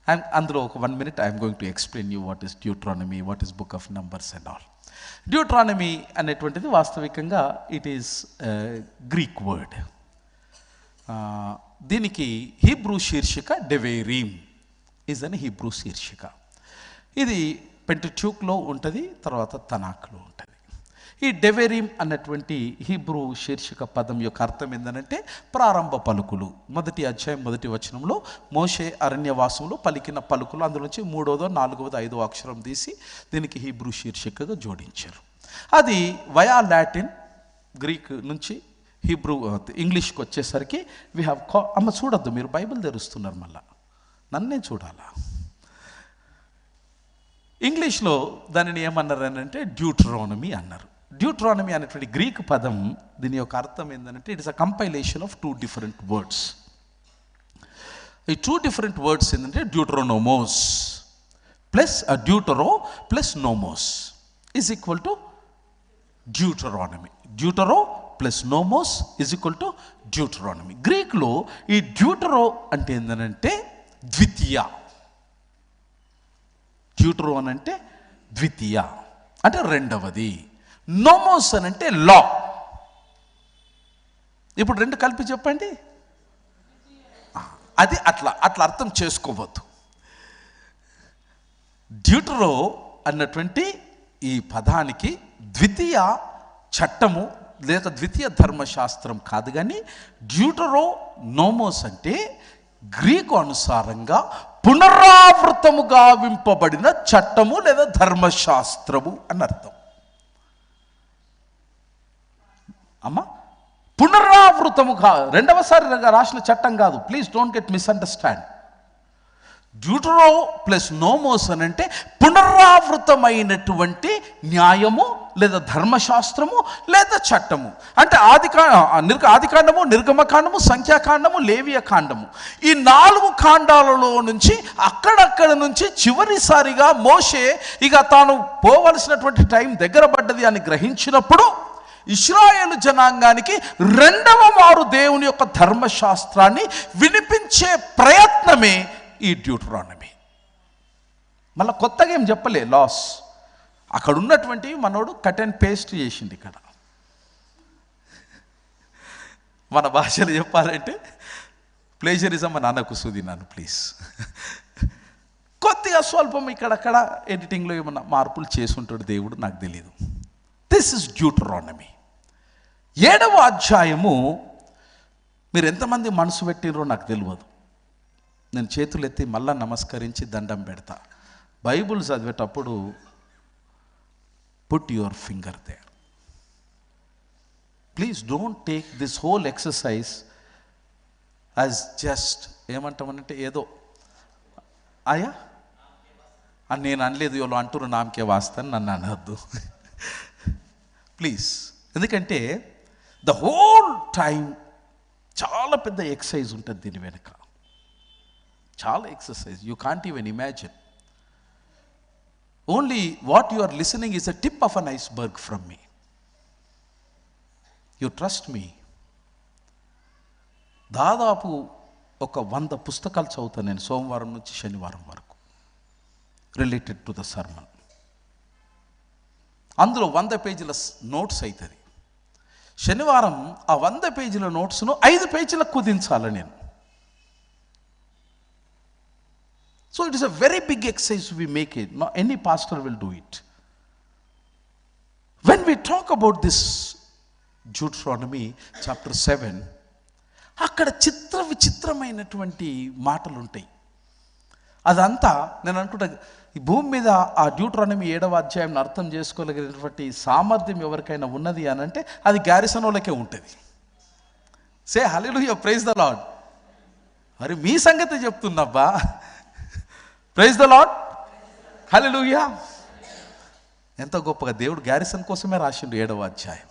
And అందులో ఒక 1 minute I am going to explain you what is Deuteronomy, what is book of Numbers and all. Deuteronomy అనేటువంటిది వాస్తవికంగా it is Greek word. దీనికి Hebrew శీర్షిక డెవేరీమ్ is అని Hebrew శీర్షిక. ఇది పెంటట్యూక్లో ఉంటుంది, తర్వాత తనాక్లో ఉంటుంది. ఈ డెవేరీమ్ అన్నటువంటి హీబ్రూ శీర్షిక పదం యొక్క అర్థం ఏంటంటే ప్రారంభ పలుకులు. 1వ అధ్యాయం 1వ వచనంలో మోషే అరణ్యవాసంలో పలికిన పలుకులు, అందులోంచి 3వ 4వ 5వ అక్షరం తీసి దీనికి హీబ్రూ శీర్షికగా జోడించారు. అది వయా లాటిన్ గ్రీక్ నుంచి హీబ్రూ ఇంగ్లీష్కి వచ్చేసరికి వీ హ్యావ్ అమ్మ చూడొద్దు, మీరు బైబిల్ తెరుస్తున్నారు, మళ్ళా నన్నే చూడాలా. ఇంగ్లీష్లో దానిని ఏమన్నారు అని అంటే డ్యూటరానమీ అన్నారు. డ్యూటరానమీ అనేటువంటి గ్రీక్ పదం దీని యొక్క అర్థం ఏంటంటే it is a compilation of 2 different words. ఈ 2 డిఫరెంట్ వర్డ్స్ ఏంటంటే deuteronomos plus deutero plus nomos is equal to Deuteronomy. Deutero plus nomos is equal to Deuteronomy. గ్రీక్లో ఈ డ్యూటరో అంటే ఏంటంటే ద్వితీయ. డ్యూటరో అని అంటే ద్వితీయ అంటే రెండవది. నోమోస్ అని అంటే లా. ఇప్పుడు రెండు కలిపి చెప్పండి. అది అట్లా అర్థం చేసుకోవద్దు. డ్యూటరో అన్నటువంటి ఈ పదానికి ద్వితీయ చట్టము లేక ద్వితీయ ధర్మశాస్త్రం కాదు, కానీ డ్యూటరో నోమోస్ అంటే గ్రీకు అనుసారంగా పునరావృతము గావింపబడిన చట్టము లేదా ధర్మశాస్త్రము అని అర్థం. అమ్మా, పునరావృతముగా రెండవసారి రాసిన చట్టం కాదు. Please don't get misunderstand. Deutero plus nomos అని అంటే పునరావృతమైనటువంటి న్యాయము లేదా ధర్మశాస్త్రము లేదా చట్టము. అంటే ఆదికాండము, నిర్గమకాండము, సంఖ్యాకాండము, లేవియ కాండము, ఈ 4 కాండాలలో నుంచి అక్కడక్కడ నుంచి చివరిసారిగా మోషే ఇక తాను పోవలసినటువంటి టైం దగ్గర పడ్డది అని గ్రహించినప్పుడు ఇశ్రాయేలు జనాంగానికి 2వ మారు దేవుని యొక్క ధర్మశాస్త్రాన్ని వినిపించే ప్రయత్నమే ఈ డ్యూటరానమీ. మళ్ళీ కొత్తగా ఏం చెప్పలే లాస్. అక్కడ ఉన్నటువంటి మనోడు కట్ అండ్ పేస్ట్ చేసింది. ఇక్కడ మన భాషలో చెప్పాలంటే ప్లేజరిజం అని అనకు సుది నన్ను ప్లీజ్. కొద్దిగా స్వల్పం ఇక్కడక్కడ ఎడిటింగ్లో ఏమన్నా మార్పులు చేసుంటాడు దేవుడు, నాకు తెలియదు. This is Deuteronomy. 7వ అధ్యాయము మీరు ఎంతమంది మనసు పెట్టినరో నాకు తెలియదు. నేను చేతులు ఎత్తి మళ్ళా నమస్కరించి దండం పెడతా. బైబుల్ చదివేటప్పుడు put your finger there. Please don't take this whole exercise as just ఏమంటామనంటే ఏదో ఆయా అని నేను అనలేదు, ఎవరు అంటున్నారు నామకే వాస్తాను, నన్ను అనవద్దు ప్లీజ్. ఎందుకంటే ద హోల్ టైం చాలా పెద్ద ఎక్సర్సైజ్ ఉంటుంది దీని వెనుక, చాలా exercise. You can't even imagine. Only what you are listening is a tip of an iceberg from me. You trust me. దాదాపు ఒక 100 పుస్తకాలు చదువుతాను నేను సోమవారం నుంచి శనివారం వరకు రిలేటెడ్ టు ద సర్మన్. అందులో 100 పేజీల నోట్స్ అవుతుంది. శనివారం ఆ 100 పేజీల నోట్స్ను 5 పేజీలకు కుదించాలి నేను. So it is a very big exercise we make it. Not any pastor will do it. When we talk about this Deuteronomy chapter 7, అక్కడ విచిత్రమైనటువంటి మాటలు ఉంటాయి. అదంతా నేను అనుకుంటా ఈ భూమి మీద ఆ డ్యూటరానమీ 7వ అధ్యాయం అర్థం చేసుకోగలిగినటువంటి సామర్థ్యం ఎవరికైనా ఉన్నది అని అంటే అది గ్యారిసన్ వాళ్ళకే ఉంటుంది. సే హల్లెలూయా, ప్రైజ్ ద లార్డ్. మరి మీ సంగతి చెప్తున్నబ్బా. ప్రైజ్ ద లార్డ్, హల్లెలూయా. ఎంత గొప్పగా దేవుడు గ్యారిసన్ కోసమే రాసిండు 7వ అధ్యాయం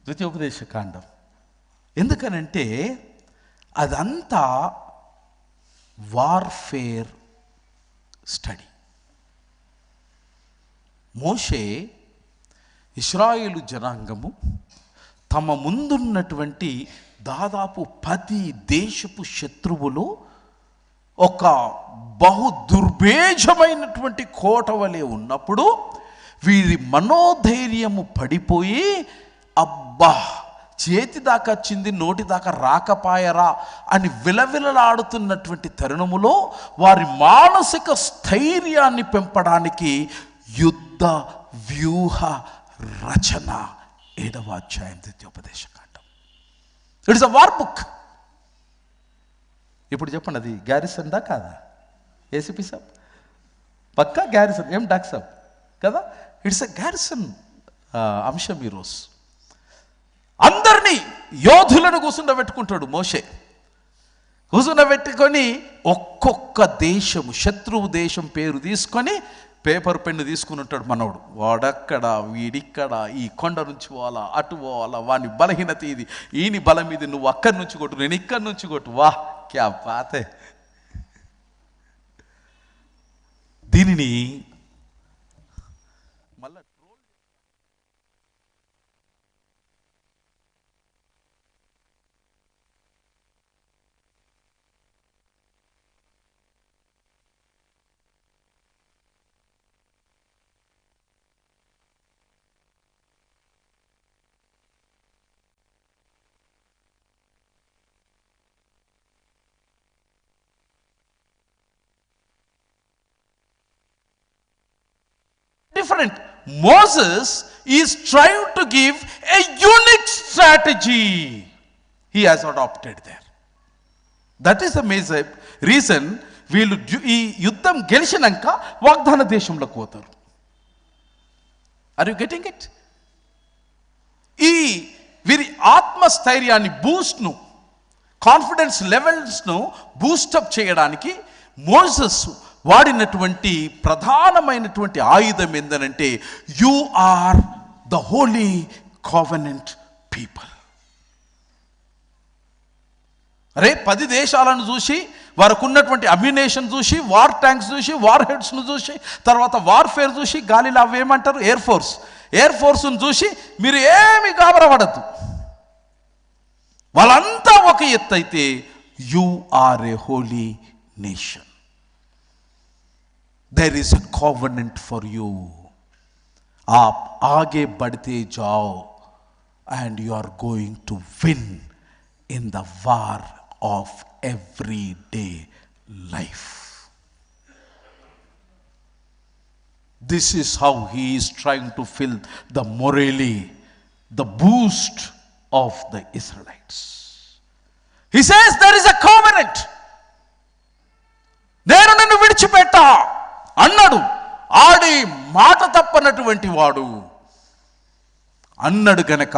ద్వితీయోపదేశ కాండం. ఎందుకనంటే అదంతా వార్ఫేర్ స్టడీ. మోషే ఇశ్రాయేలు జనాంగము తమ ముందున్నటువంటి దాదాపు 10 దేశపు శత్రువులు ఒక బహు దుర్భేజమైనటువంటి కోట వలె ఉన్నప్పుడు వీరి మనోధైర్యము పడిపోయి, అబ్బా చేతి దాకా వచ్చింది నోటి దాకా రాకపాయరా అని విలవిలలాడుతున్నటువంటి తరుణములో వారి మానసిక స్థైర్యాన్ని పెంపడానికి యుద్ధ వ్యూహ రచన 7వ అధ్యాయం ద్వితీయోపదేశకాండం. It's a war book. ఇప్పుడు చెప్పండి, అది గ్యారిసన్ దా కాదా? ఏసీపీ సాబ్ పక్కా గ్యారిసన్, ఏం డాక్ సాబ్ కదా? ఇట్స్ అ గ్యారిసన్ అంశం. ఈరోజు అందరినీ యోధులను కూర్చుండబెట్టుకుంటాడు మోషే. కూర్చుండబెట్టుకొని ఒక్కొక్క దేశము, శత్రువు దేశం పేరు తీసుకొని పేపర్ పెన్ను తీసుకుని ఉంటాడు మనోడు. వాడక్కడ వీడిక్కడ, ఈ కొండ నుంచి పోవాలా అటు పోవాలా, వాని బలహీనత ఇది, ఈయన బలం ఇది, నువ్వు అక్కడి నుంచి కొట్టు నేను ఇక్కడి నుంచి కొట్టు. వా క్యా బాతే. దీనిని మళ్ళా different. Moses is trying to give a unique strategy he has adopted there. That is the major reason వీళ్ళు ఈ యుద్ధం గెలిచినాక వాగ్దాన దేశంలోకి పోతారు. Are you getting it? ఈ వీరి ఆత్మస్థైర్యాన్ని బూస్ట్ను, కాన్ఫిడెన్స్ లెవెల్స్ను బూస్టప్ చేయడానికి మోసెస్ వాడినటువంటి ప్రధానమైనటువంటి ఆయుధం ఏందనంటే, you are the holy covenant people. అరే 10 దేశాలను చూసి, వారికి ఉన్నటువంటి అమ్యునేషన్ చూసి, వార్ ట్యాంక్స్ చూసి, వార్ హెడ్స్ను చూసి, తర్వాత వార్ఫేర్ చూసి, గాలిలో అవి ఏమంటారు ఎయిర్ ఫోర్స్ను చూసి మీరు ఏమి గాబరపడద్దు. వాళ్ళంతా ఒక ఎత్తు అయితే, you are a holy nation. There is a covenant for you. आप आगे बढ़ते जाओ and you are going to win in the war of everyday life. This is how he is trying to fill the morale, the boost of the Israelites. He says there is a covenant. నేను నిన్ను విడిచిపెట్టా అన్నాడు. ఆడి మాట తప్పనటువంటి వాడు అన్నాడు గనక,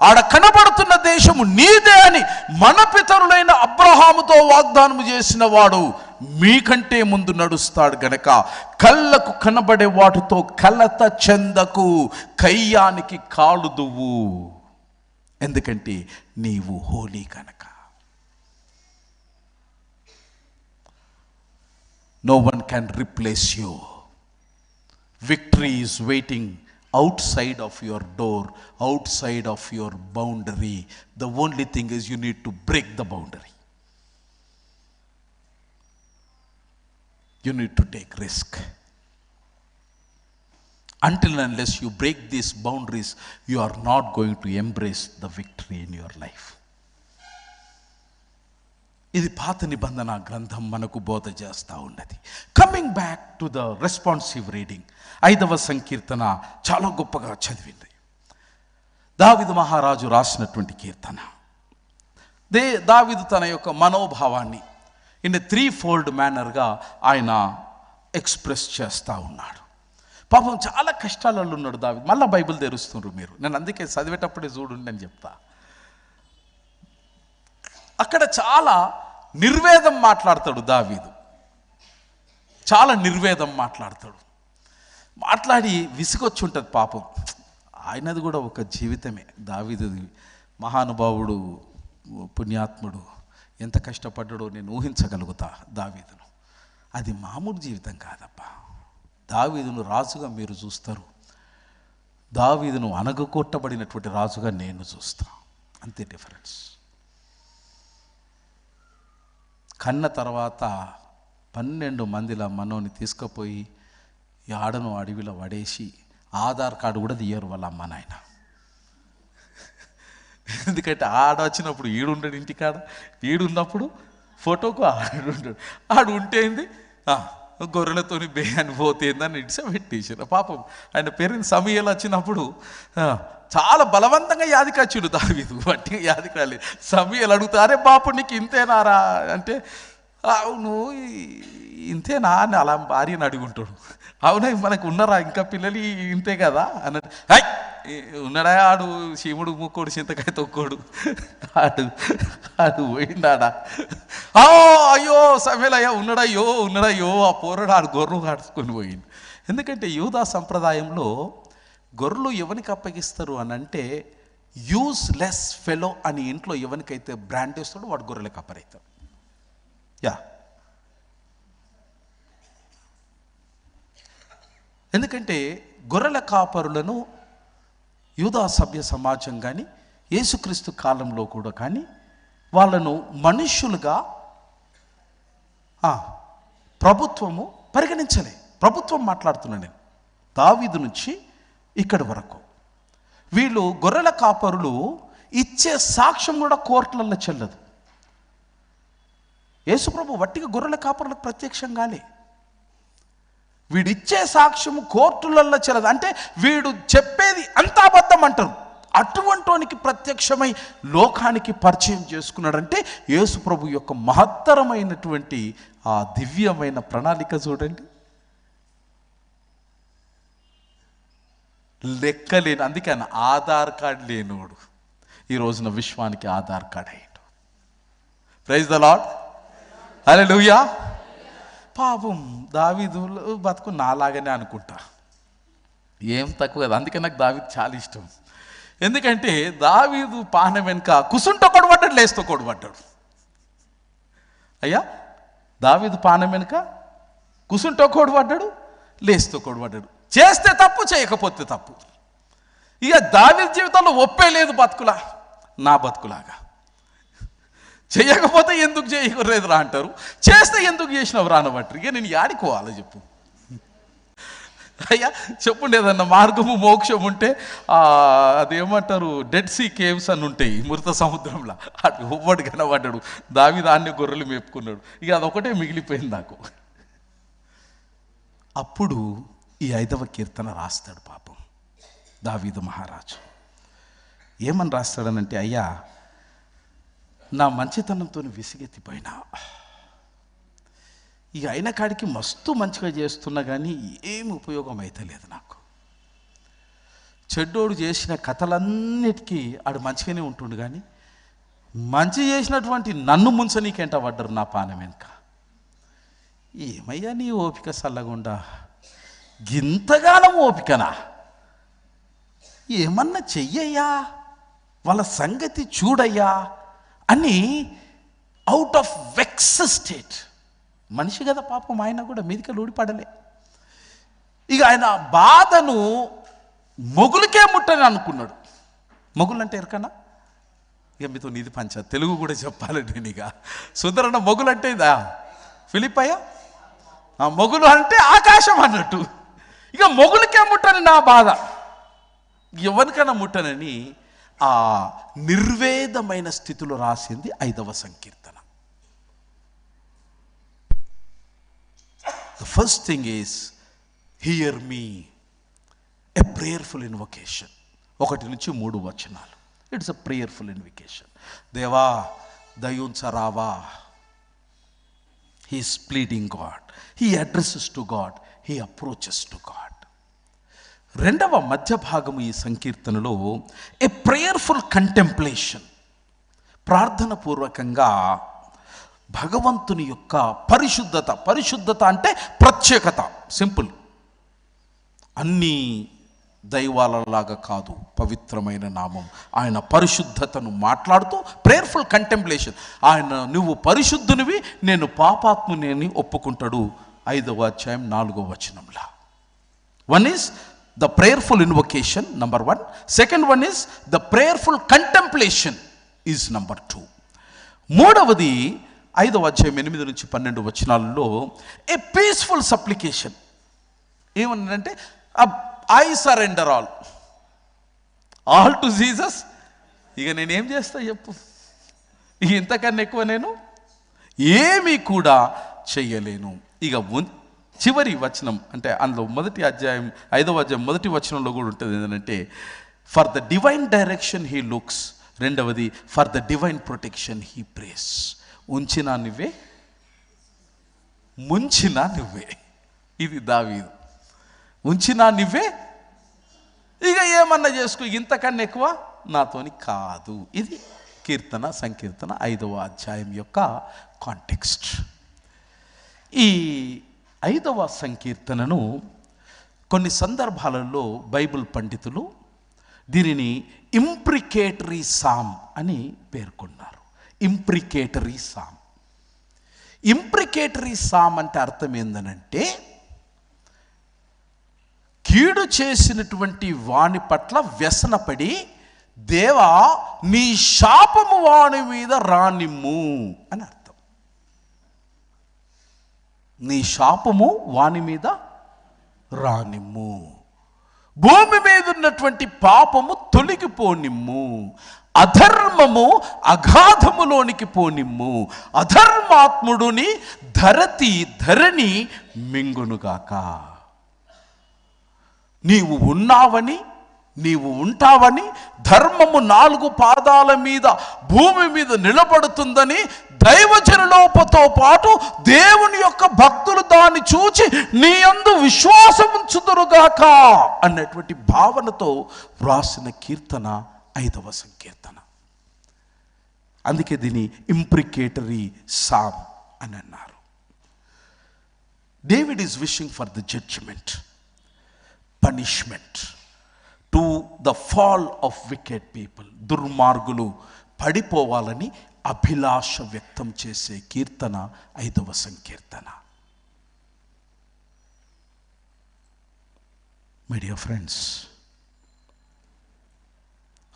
ఆడ కనబడుతున్న దేశము నీదే అని మన పితరులైన అబ్రహాముతో వాగ్దానము చేసిన వాడు మీకంటే ముందు నడుస్తాడు గనక, కళ్ళకు కనబడే వాటితో కలత చెందకు, కయ్యానికి కాలు దువ్వు, ఎందుకంటే నీవు హోలీ కనుక. No one can replace you. Victory is waiting outside of your door, outside of your boundary. The only thing is you need to break the boundary. You need to take risk. Until and unless you break these boundaries, you are not going to embrace the victory in your life. ఇది పాత నిబంధన గ్రంథం మనకు బోధ చేస్తూ ఉన్నది. Coming back to the responsive reading, 5వ సంకీర్తన చాలా గొప్పగా చదివింది. దావీదు మహారాజు రాసినటువంటి కీర్తన. దావీదు తన యొక్క మనోభావాన్ని ఇన్ ఎ 3-fold మేనర్గా ఆయన ఎక్స్ప్రెస్ చేస్తూ ఉన్నాడు. పాపం చాలా కష్టాలలో ఉన్నాడు దావీదు. మళ్ళీ బైబిల్ తెరుస్తున్నారు మీరు, నేను అందుకే చదివేటప్పుడే చూడండి అని చెప్తా. అక్కడ చాలా నిర్వేదం మాట్లాడతాడు దావీదు, చాలా నిర్వేదం మాట్లాడి విసుగొచ్చి ఉంటుంది పాపం. ఆయనది కూడా ఒక జీవితమే. దావీదుది మహానుభావుడు, పుణ్యాత్ముడు, ఎంత కష్టపడ్డాడో నేను ఊహించగలుగుతా దావీదును. అది మామూలు జీవితం కాదప్పా. దావీదును రాజుగా మీరు చూస్తారు, దావీదును అనగకొట్టబడినటువంటి రాజుగా నేను చూస్తా, అంతే డిఫరెన్స్. కన్న తర్వాత 12 మందిల మనోని తీసుకుపోయి ఆడను అడవిలో పడేసి ఆధార్ కార్డు కూడా తీయరు వాళ్ళ అమ్మ నాయన. ఎందుకంటే ఆడ వచ్చినప్పుడు ఈడుండడు, ఇంటికాడ ఈడున్నప్పుడు ఫోటోకు ఆడుంటాడు. ఆడు ఉంటేంది గొర్రెలతోని బేయాన్ని పోతేందని ఇడిసా పెట్టేసారు. పాపం ఆయన పేరుని సమయలు వచ్చినప్పుడు చాలా బలవంతంగా యాదికొచ్చిండు దావీదు. వట్టిగా యాదికి రాలేదు. సమయలు అడుగుతారే బాపు నీకు ఇంతేనారా అంటే అవును ఇంతేనా అని అలా భార్యని అడుగుంటాడు. అవునా మనకు ఉన్నారా ఇంకా పిల్లలు ఇంతే కదా అన్నట్టు. ఉన్నాడా ఆడు శివుడు ముక్కోడు చింతకాయ తొక్కోడు ఆడు పోయిండాడా. అయ్యో సమేలయ్యా ఉన్నాడయ్యో ఆ పోరడు ఆడు గొర్రెలు కాడుచుకొని పోయింది. ఎందుకంటే యూదా సంప్రదాయంలో గొర్రెలు ఎవరికి అప్పగిస్తారు అని అంటే యూజ్ లెస్ ఫెలో అని ఇంట్లో ఎవరికైతే బ్రాండ్ వేస్తాడో వాడు గొర్రెలకు అప్పరైతాడు. యా, ఎందుకంటే గొర్రెల కాపరులను యూదా సభ్య సమాజం కానీ యేసుక్రీస్తు కాలంలో కూడా కానీ వాళ్ళను మనుష్యులుగా ప్రభుత్వము పరిగణించలే. ప్రభుత్వం మాట్లాడుతున్నాను నేను దావీదు నుంచి ఇక్కడి వరకు. వీళ్ళు గొర్రెల కాపరులు ఇచ్చే సాక్ష్యం కూడా కోర్టులలో చెల్లదు. యేసుప్రభు వట్టిగా గొర్రెల కాపరులకు ప్రత్యక్షంగానే వీడిచ్చే సాక్ష్యము కోర్టులలో చెల్లదు. అంటే వీడు చెప్పేది అంతా అబద్ధం అంటారు. అటువంటికి ప్రత్యక్షమై లోకానికి పరిచయం చేసుకున్నాడంటే యేసుప్రభు యొక్క మహత్తరమైనటువంటి ఆ దివ్యమైన ప్రణాళిక చూడండి, లెక్కలేని. అందుకే ఆయన ఆధార్ కార్డు లేనోడు ఈ రోజున విశ్వానికి ఆధార్ కార్డ్ అయ్యాడు. ప్రైజ్ ద లార్డ్, హల్లెలూయా. పాపం దావీదు బతుకు నాలాగానే అనుకుంటా, ఏం తక్కువ కదా. అందుకే నాకు దావీదు చాలా ఇష్టం. ఎందుకంటే దావీదు పానం వెనుక కుసుంటో కొడబడ్డాడు, లేస్తో కొడబడ్డాడు. అయ్యా దావీదు పానం వెనుక కుసుంటో కొడబడ్డాడు, లేస్తో కొడబడ్డాడు. చేస్తే తప్పు, చేయకపోతే తప్పు. ఇక దావీదు జీవితంలో ఒప్పే లేదు బతుకులా, నా బతుకులాగా. చేయకపోతే ఎందుకు చేయలేదురా అంటారు, చేస్తే ఎందుకు చేసినవు రానబట్టు. ఇక నేను యాడికోవాలి చెప్పు. అయ్యా చెప్పండి, ఏదన్నా మార్గము మోక్షం ఉంటే అదేమంటారు డెడ్ సీ కేవ్స్ అని ఉంటాయి మృత సముద్రంలో. అటు ఒవ్వడు కనబడ్డాడు, దావీదు దాన్ని గొర్రెలు మేపుకున్నాడు. ఇక అదొకటే మిగిలిపోయింది నాకు. అప్పుడు ఈ 5వ కీర్తన రాస్తాడు పాపం దావీదు మహారాజు. ఏమని రాస్తాడనంటే, అయ్యా నా మంచితనంతో విసిగెత్తిపోయినా, ఇక అయిన కాడికి మస్తు మంచిగా చేస్తున్నా కానీ ఏమి ఉపయోగం అయితే లేదు నాకు. చెడ్డోడు చేసిన కథలన్నిటికీ ఆడు మంచిగానే ఉంటుండు కానీ మంచి చేసినటువంటి నన్ను ముంచనీకెంట పడ్డరు నా పానం వెనుక. ఏమయ్యా నీ ఓపిక సల్లగుండా, గింతగానం ఓపికనా, ఏమన్నా చెయ్యయ్యా, వాళ్ళ సంగతి చూడయ్యా అని అవుట్ ఆఫ్ వెక్స్ స్టేట్. మనిషి కదా పాపం, ఆయన కూడా మీదికి ఊడిపడలే. ఇక ఆయన బాధను మొగులకే ముట్టని అనుకున్నాడు. మొగులు అంటే ఎరకనా? ఇక మీతో నిధి పంచ తెలుగు కూడా చెప్పాలండి నేను. ఇక సుందరన్న మొగులు అంటే ఇదా ఫిలిప్పయ్య, మొగులు అంటే ఆకాశం అన్నట్టు. ఇక మొగులకే ముట్టని నా బాధ, ఎవరికైనా ముట్టనని ఆ నిర్వేదమైన స్థితిలో రాసింది 5వ సంకీర్తన. The first thing is, hear me, a prayerful invocation. 1 నుంచి 3 వచనాలు. It's a prayerful invocation. దేవా దయుంచరావా. He is pleading God. He addresses to God. He approaches to God. 2వ మధ్య భాగము ఈ సంకీర్తనలో ఏ ప్రేయర్ఫుల్ కంటెంప్లేషన్, ప్రార్థన పూర్వకంగా భగవంతుని యొక్క పరిశుద్ధత. పరిశుద్ధత అంటే ప్రత్యేకత, సింపుల్. అన్ని దైవాలలాగా కాదు, పవిత్రమైన నామం. ఆయన పరిశుద్ధతను మాట్లాడుతూ ప్రేయర్ఫుల్ కంటెంప్లేషన్. ఆయన నువ్వు పరిశుద్ధునివి, నేను పాపాత్ముని అని ఒప్పుకుంటాడు 5వ అధ్యాయం 4వ వచనంలో. One is the prayerful invocation, number 1. Second one is the prayerful contemplation is number 2. మూడవది 5వ అధ్యాయం 8 నుంచి 12 వచనాలలో ఏ పీస్ఫుల్ సప్లికేషన్. ఏమన్నంటే I surrender all to Jesus. ఇక నేనేం చేస్తా చెప్పు, ఇంతకన్నా ఎక్కువ నేను ఏమీ కూడా చెయ్యలేను. ఇక చివరి వచనం అంటే అందులో మొదటి అధ్యాయం 5వ అధ్యాయం మొదటి వచనంలో కూడా ఉంటుంది ఏంటంటే, for the divine direction he looks, రెండవది for the divine protection he prays. ఉంచినా నువ్వే, ముంచినా నువ్వే. ఇది దావీదు. ఉంచినా నువ్వే, ఇక ఏమన్నా చేసుకో, ఇంతకన్నా ఎక్కువ నాతోని కాదు. ఇది సంకీర్తన 5వ అధ్యాయం యొక్క కాంటెక్స్ట్. ఈ 5వ సంకీర్తనను కొన్ని సందర్భాలలో బైబిల్ పండితులు దీనిని ఇంప్రికేటరీ సామ్ అని పేర్కొన్నారు. ఇంప్రికేటరీ సామ్. ఇంప్రికేటరీ సామ్ అంటే అర్థం ఏందనంటే, కీడు చేసినటువంటి వాని పట్ల వ్యసనపడి, దేవా నీ శాపము వాని మీద రానిమ్ము అని అర్థం. నీ శాపము వాని మీద రానిమ్ము, భూమి మీద ఉన్నటువంటి పాపము తొలగిపోనిమ్ము, అధర్మము అగాధములోనికి పోనిమ్ము, అధర్మాత్ముడుని ధరణి మింగునుగాక. నీవు ఉన్నావని, నీవు ఉంటావని, ధర్మము 4 పాదాల మీద భూమి మీద నిలబడుతుందని దైవజనులతో పాటు దేవుని యొక్క భక్తులు దాన్ని చూచి నీ యందు విశ్వాసం ఉంచుదురుగాక అన్నటువంటి భావనతో వ్రాసిన కీర్తన 5వ సంకీర్తన. అందుకే దీన్ని ఇంప్రికేటరీ సామ్ అని అన్నారు. David is wishing for the judgement, punishment to the fall of wicked people. దుర్మార్గులు పడిపోవాలని అభిలాష వ్యక్తం చేసే కీర్తన 5వ సంకీర్తన. My dear friends,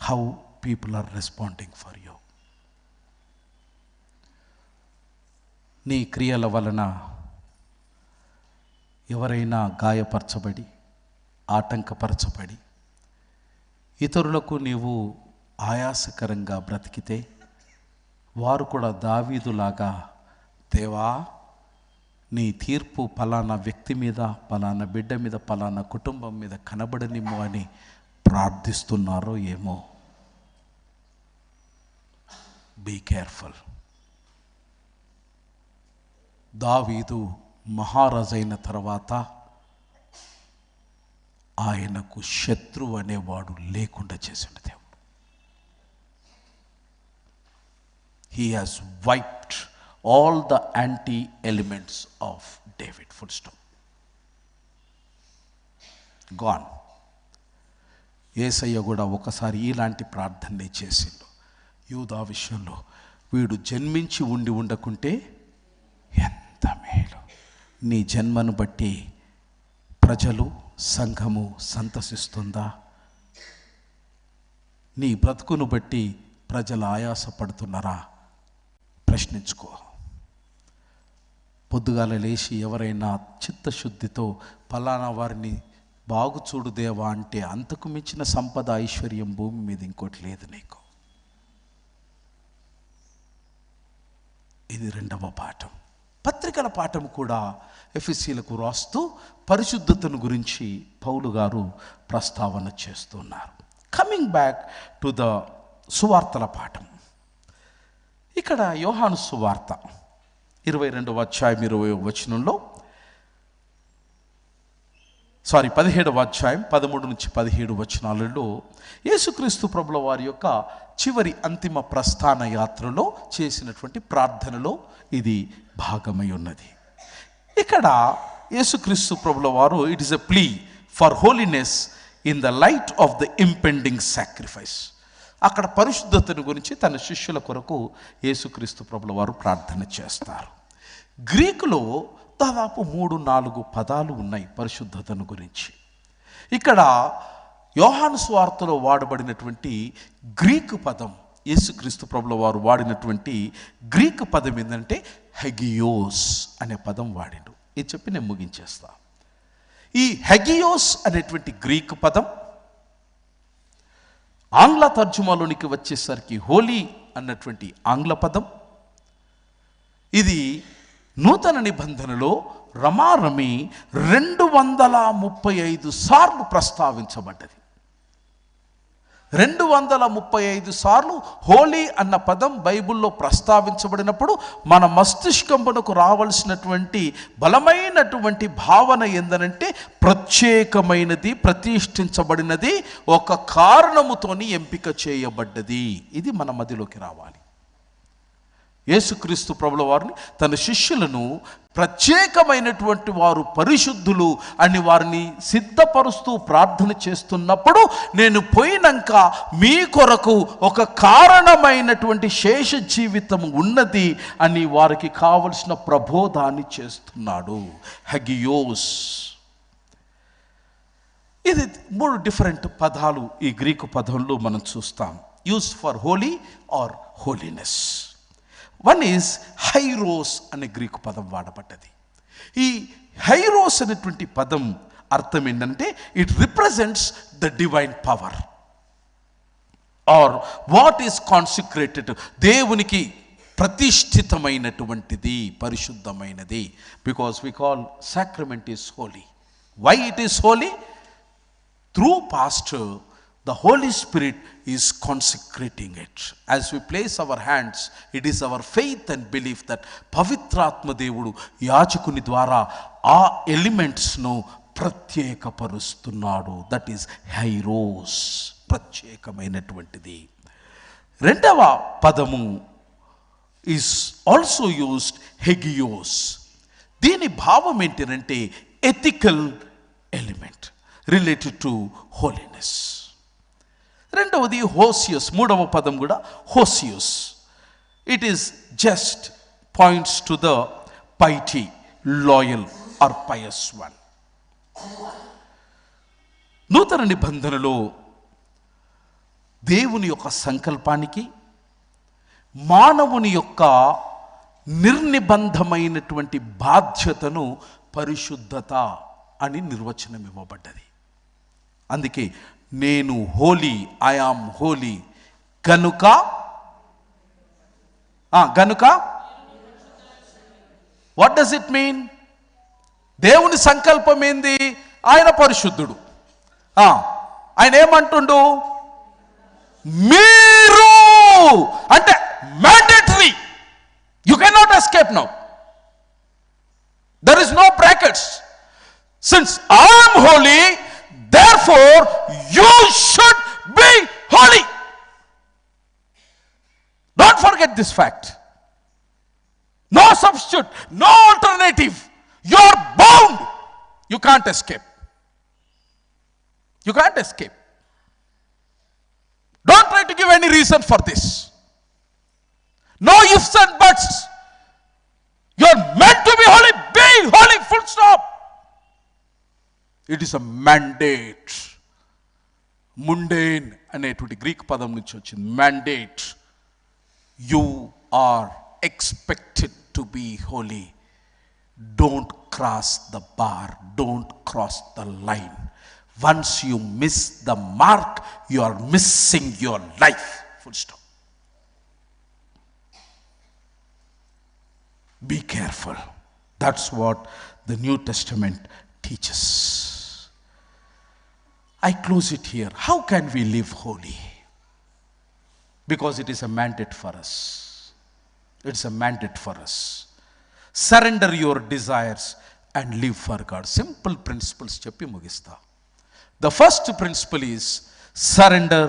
how people are responding for you. నీ క్రియల వలన ఎవరైనా గాయపరచబడి, ఆటంకపరచబడి, ఇతరులకు నీవు ఆయాసకరంగా బ్రతికితే, వారు కూడా దావీదులాగా, దేవా నీ తీర్పు పలానా వ్యక్తి మీద, పలానా బిడ్డ మీద, పలానా కుటుంబం మీద కనబడనిమ్ము అని ప్రార్థిస్తున్నారో ఏమో. Be careful. దావీదు మహారాజైన తర్వాత ఆయనకు శత్రువు అనేవాడు లేకుండా చేసిండు దేవుడు. He has wiped all the anti-elements of David. Full stop. Gone. యేసయ్య కూడా ఒకసారి ఇలాంటి ప్రార్థనే చేసిండు యూదా విషయంలో. వీడు జన్మించి ఉండి ఉండకుంటే ఎంత మేలు. నీ జన్మను బట్టి ప్రజలు, సంఘము సంతసిస్తుందా? నీ బ్రతుకును బట్టి ప్రజలు ఆయాసపడుతున్నారా? ప్రశ్నించుకో. పొద్దుగాల లేచి ఎవరైనా చిత్తశుద్ధితో పలానా వారిని బాగు చూడు దేవా అంటే అంతకు మించిన సంపద, ఐశ్వర్యం భూమి మీద ఇంకోటి లేదు నీకు. ఇది 2వ పాఠం. పత్రికల పాఠం కూడా ఎఫెసీయులకు రాస్తూ పరిశుద్ధతను గురించి పౌలు గారు ప్రస్తావన చేస్తున్నారు. కమింగ్ బ్యాక్ టు ద సువార్తల పాఠం. ఇక్కడ యోహాను సువార్త 22వ అధ్యాయం 20వ వచనంలో, 17వ అధ్యాయం 13 నుంచి 17 వచనాలలో యేసుక్రీస్తు ప్రభుల వారి యొక్క చివరి అంతిమ ప్రస్థాన యాత్రలో చేసినటువంటి ప్రార్థనలో ఇది భాగమై ఉన్నది. ఇక్కడ యేసుక్రీస్తు ప్రభుల వారు, it is a plea for holiness in the light of the impending sacrifice. అక్కడ పరిశుద్ధతను గురించి తన శిష్యుల కొరకు యేసుక్రీస్తు ప్రభుల వారు ప్రార్థన చేస్తారు. గ్రీకులో దాదాపు 3-4 పదాలు ఉన్నాయి పరిశుద్ధతను గురించి. ఇక్కడ యోహాను సువార్తలో వాడబడినటువంటి గ్రీకు పదం, యేసుక్రీస్తు ప్రభుల వారు వాడినటువంటి గ్రీకు పదం ఏంటంటే హెగియోస్ అనే పదం వాడిండు. ఇది చెప్పి నేను ముగించేస్తా. ఈ హెగియోస్ అనేటువంటి గ్రీకు పదం ఆంగ్ల తర్జుమాలోనికి వచ్చేసరికి హోలీ అన్నటువంటి ఆంగ్ల పదం, ఇది నూతన నిబంధనలో రమారమి 235 సార్లు ప్రస్తావించబడ్డది. 235 సార్లు హోలీ అన్న పదం బైబిల్లో ప్రస్తావించబడినప్పుడు మన మస్తిష్కంపునకు రావాల్సినటువంటి బలమైనటువంటి భావన ఏందనంటే ప్రత్యేకమైనది, ప్రతిష్ఠించబడినది, ఒక కారణముతోని ఎంపిక చేయబడ్డది. ఇది మన మదిలోకి రావాలి. యేసుక్రీస్తు ప్రభుల వారిని తన శిష్యులను ప్రత్యేకమైనటువంటి వారు, పరిశుద్ధులు అని వారిని సిద్ధపరుస్తూ ప్రార్థన చేస్తున్నప్పుడు, నేను పోయినాక మీ కొరకు ఒక కారణమైనటువంటి శేష జీవితం ఉన్నది అని వారికి కావలసిన ప్రబోధాన్ని చేస్తున్నాడు. హెగియోస్. ఇది 3 డిఫరెంట్ పదాలు ఈ గ్రీకు పదంలో మనం చూస్తాం. Uses for holy or holiness. One is hieros అనే గ్రీకు పదం వాడబడ్డది. ఈ హైరోస్ అనేటువంటి పదం అర్థం ఏంటంటే it represents the divine power or what is consecrated. దేవునికి ప్రతిష్ఠితమైనటువంటిది, పరిశుద్ధమైనది. Because we call sacrament is holy. Why it is holy? Through pastor the Holy Spirit is consecrating it. As we place our hands, it is our faith and belief that పవిత్రాత్మ దేవుడు యాజకుని ద్వారా ఆ ఎలిమెంట్స్ను ప్రత్యేకపరుస్తున్నాడు. That is హైరోస్, ప్రత్యేకమైనటువంటిది. రెండవ పదము is also used హెగియోస్. దీని భావం ఏంటంటే ethical element related to holiness. రెండవది హోసియస్. మూడవ పదం కూడా hosios. It is just points to the piety, loyal or pious one. నూతన నిబంధనలో దేవుని యొక్క సంకల్పానికి, మానవుని యొక్క నిర్నిబంధమైనటువంటి బాధ్యతను పరిశుద్ధత అని నిర్వచనం ఇవ్వబడ్డది. అందుకే నేను హోలీ, ఐ ఆమ్ హోలీ గనుక వాట్ డస్ ఇట్ మీన్? దేవుని సంకల్పం ఏంది? ఆయన పరిశుద్ధుడు. ఆయన ఏమంటుండు? మీరు అంటే mandatory. You cannot escape now. There is no brackets. Since I am holy, therefore you should be holy. Don't forget this fact. No substitute, no alternative. You are bound. You can't escape. You can't escape. Don't try to give any reason for this. No ifs and buts. You are meant to be holy. Be holy, full stop. It is a mandate. ముండేన్ అనేటువంటి Greek పదం నుంచి వచ్చింది mandate. You are expected to be holy. Don't cross the bar, don't cross the line. Once you miss the mark, you are missing your life. Full stop. Be careful. That's what the New Testament teaches. I close it here. How can we live holy? Because it is a mandate for us. It's a mandate for us. Surrender your desires and live for God. Simple principles చెప్పి ముగిస్తా. The first principle is surrender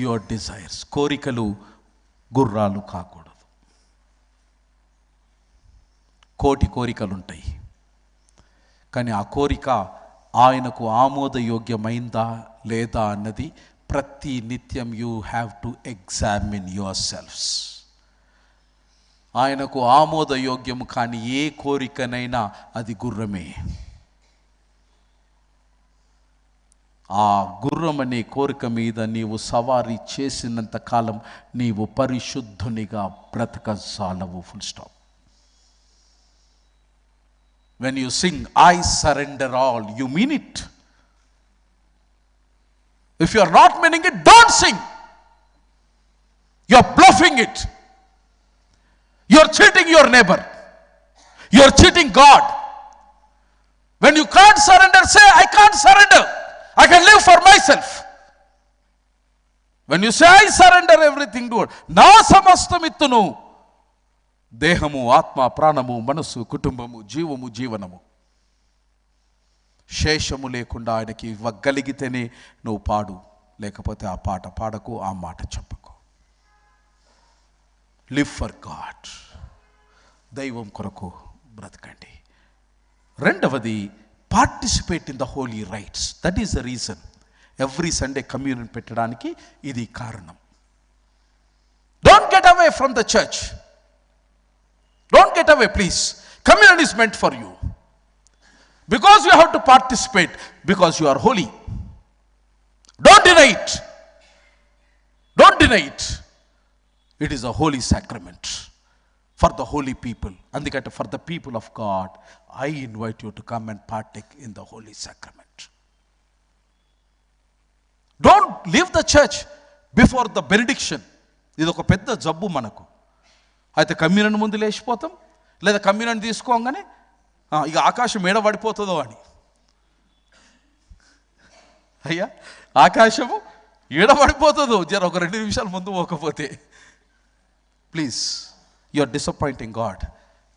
your desires. కోరికలు గుర్రాలు కాకూడదు. కోటి కోరికలు ఉంటాయి, కానీ ఆ కోరిక ఆయనకు ఆమోదయోగ్యమైందా లేదా అన్నది ప్రతి నిత్యం you have to examine your selfs. ఆయనకు ఆమోదయోగ్యము కానీ ఏ కోరికనైనా అది గుర్రమే. ఆ గుర్రం అనే కోరిక మీద నీవు సవారీ చేసినంత కాలం నీవు పరిశుద్ధునిగా బ్రతకసాలవు. Full stop. When you sing, I surrender all, you mean it. If you are not meaning it, don't sing. You are bluffing it. You are cheating your neighbor. You are cheating God. When you can't surrender, say, I can't surrender. I can live for myself. When you say, I surrender everything to God, నా సమస్తమిత్తును, దేహము, ఆత్మ, ప్రాణము, మనస్సు, కుటుంబము, జీవము, జీవనము, శేషము లేకుండా ఆయనకి ఇవ్వగలిగితేనే నువ్వు పాడు, లేకపోతే ఆ పాట పాడకు, ఆ మాట చెప్పకు. Live for God. దైవం కొరకు బ్రతకండి. రెండవది, participate in the holy rites. That is the reason every Sunday communion పెట్టడానికి ఇది కారణం. Don't get away from the church. Don't get away please. Communion is meant for you. Because you have to participate, because you are holy. Don't deny it. Don't deny it. It is a holy sacrament for the holy people. And for the people of God, I invite you to come and partake in the holy sacrament. Don't leave the church before the benediction. ఇది ఒక పెద్ద జబ్బు మనకు. అయితే communion ముందు లేచిపోతాం, లేదా communion తీసుకోగానే ఇక ఆకాశం ఏడ పడిపోతుందో అని. అయ్యా, ఆకాశము ఏడ పడిపోతుందో జర ఒక 2 నిమిషాలు ముందు పోకపోతే. Please, you are disappointing God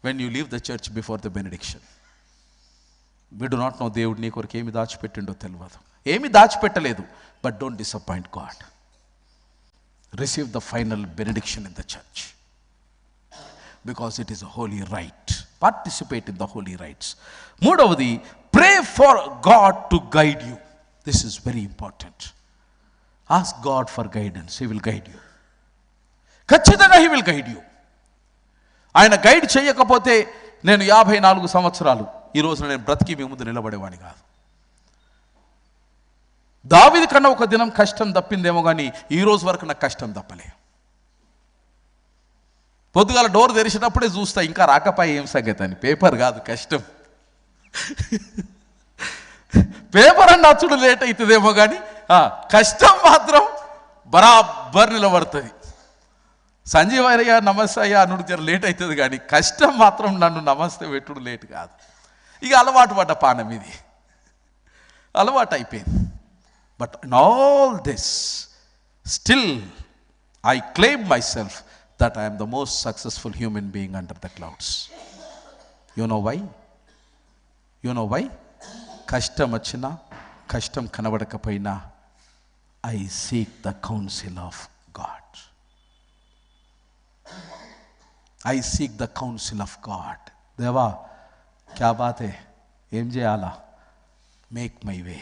when you leave the church before the benediction. We do not know దేవుడు నీ కొరకు ఏమి దాచిపెట్టిండో తెలియదు. ఏమి దాచిపెట్టలేదు. But don't disappoint God. Receive the final benediction in the church, because it is a holy rite. Participate in the holy rites. మూడవది, pray for God to guide you. This is very important. Ask God for guidance. He will guide you. ఖచ్చితంగా He will guide you. ఆయన guide చేయకపోతే నేను 54 సంవత్సరాలు ఈ రోజున నేను బ్రతికి మీ ముందు నిలబడేవాడిని కాదు. దావీదు కన్నా ఒక దినం కష్టం తప్పిందేమో కానీ ఈ రోజు వరకు నాకు కష్టం తప్పలే. పొద్దుగాల డోర్ తెరిచినప్పుడే చూస్తా ఇంకా రాకపోయి ఏం సంగతి అని. పేపర్ కాదు, కష్టం. పేపర్ అని నచ్చుడు లేట్ అవుతుందేమో కానీ కష్టం మాత్రం బరాబర్ నిలబడుతుంది. సంజీవయ్య నమస్తే అయ్యా అనుడు జర లేట్ అవుతుంది కానీ కష్టం మాత్రం నన్ను నమస్తే పెట్టుడు లేట్ కాదు. ఇక అలవాటు పడ్డ పానం ఇది, అలవాటు అయిపోయింది. But in all this still I claim my self that I am the most successful human being under the clouds. You know why? You know why? కష్టం వచ్చినా, కష్టం కనబడకపోయినా, I seek the counsel of God. I seek the counsel of God. దేవా, క్యా bath high, ఏం చేయాలా? Make my way.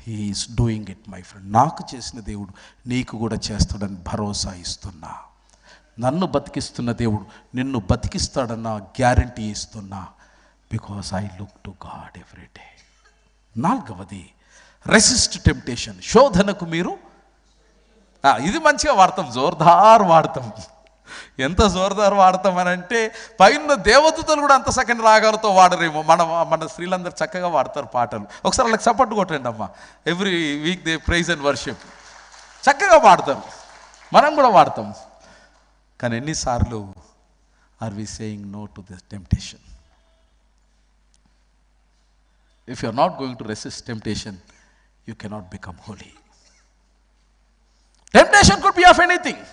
He is doing it, my friend. నాకు చేసిన దేవుడు నీకు కూడా చేస్తాడని భరోసా ఇస్తున్నా. నన్ను బతికిస్తున్న దేవుడు నిన్ను బతికిస్తాడన్న గ్యారంటీ ఇస్తున్నా. Because I look to God every day. నాలుగవది, రెసిస్ట్ టెంప్టేషన్. శోధనకు మీరు, ఇది మంచిగా వాడతాం, జోర్దార్ వాడతాం. ఎంత జోర్దార్ వాడతాం అని అంటే పైన దేవదూతలు కూడా అంత సెకండ్ రాగాలతో వాడరేమో. మన స్త్రీలందరూ చక్కగా వాడతారు పాటలు. ఒకసారి వాళ్ళకి సపోర్ట్ కొట్టండి అమ్మా. Every week they praise and worship చక్కగా వాడతారు, మనం కూడా వాడతాం. కానీ ఎన్నిసార్లు are we saying no to this temptation? If you are not going to resist temptation, you cannot become holy. Temptation could be of anything.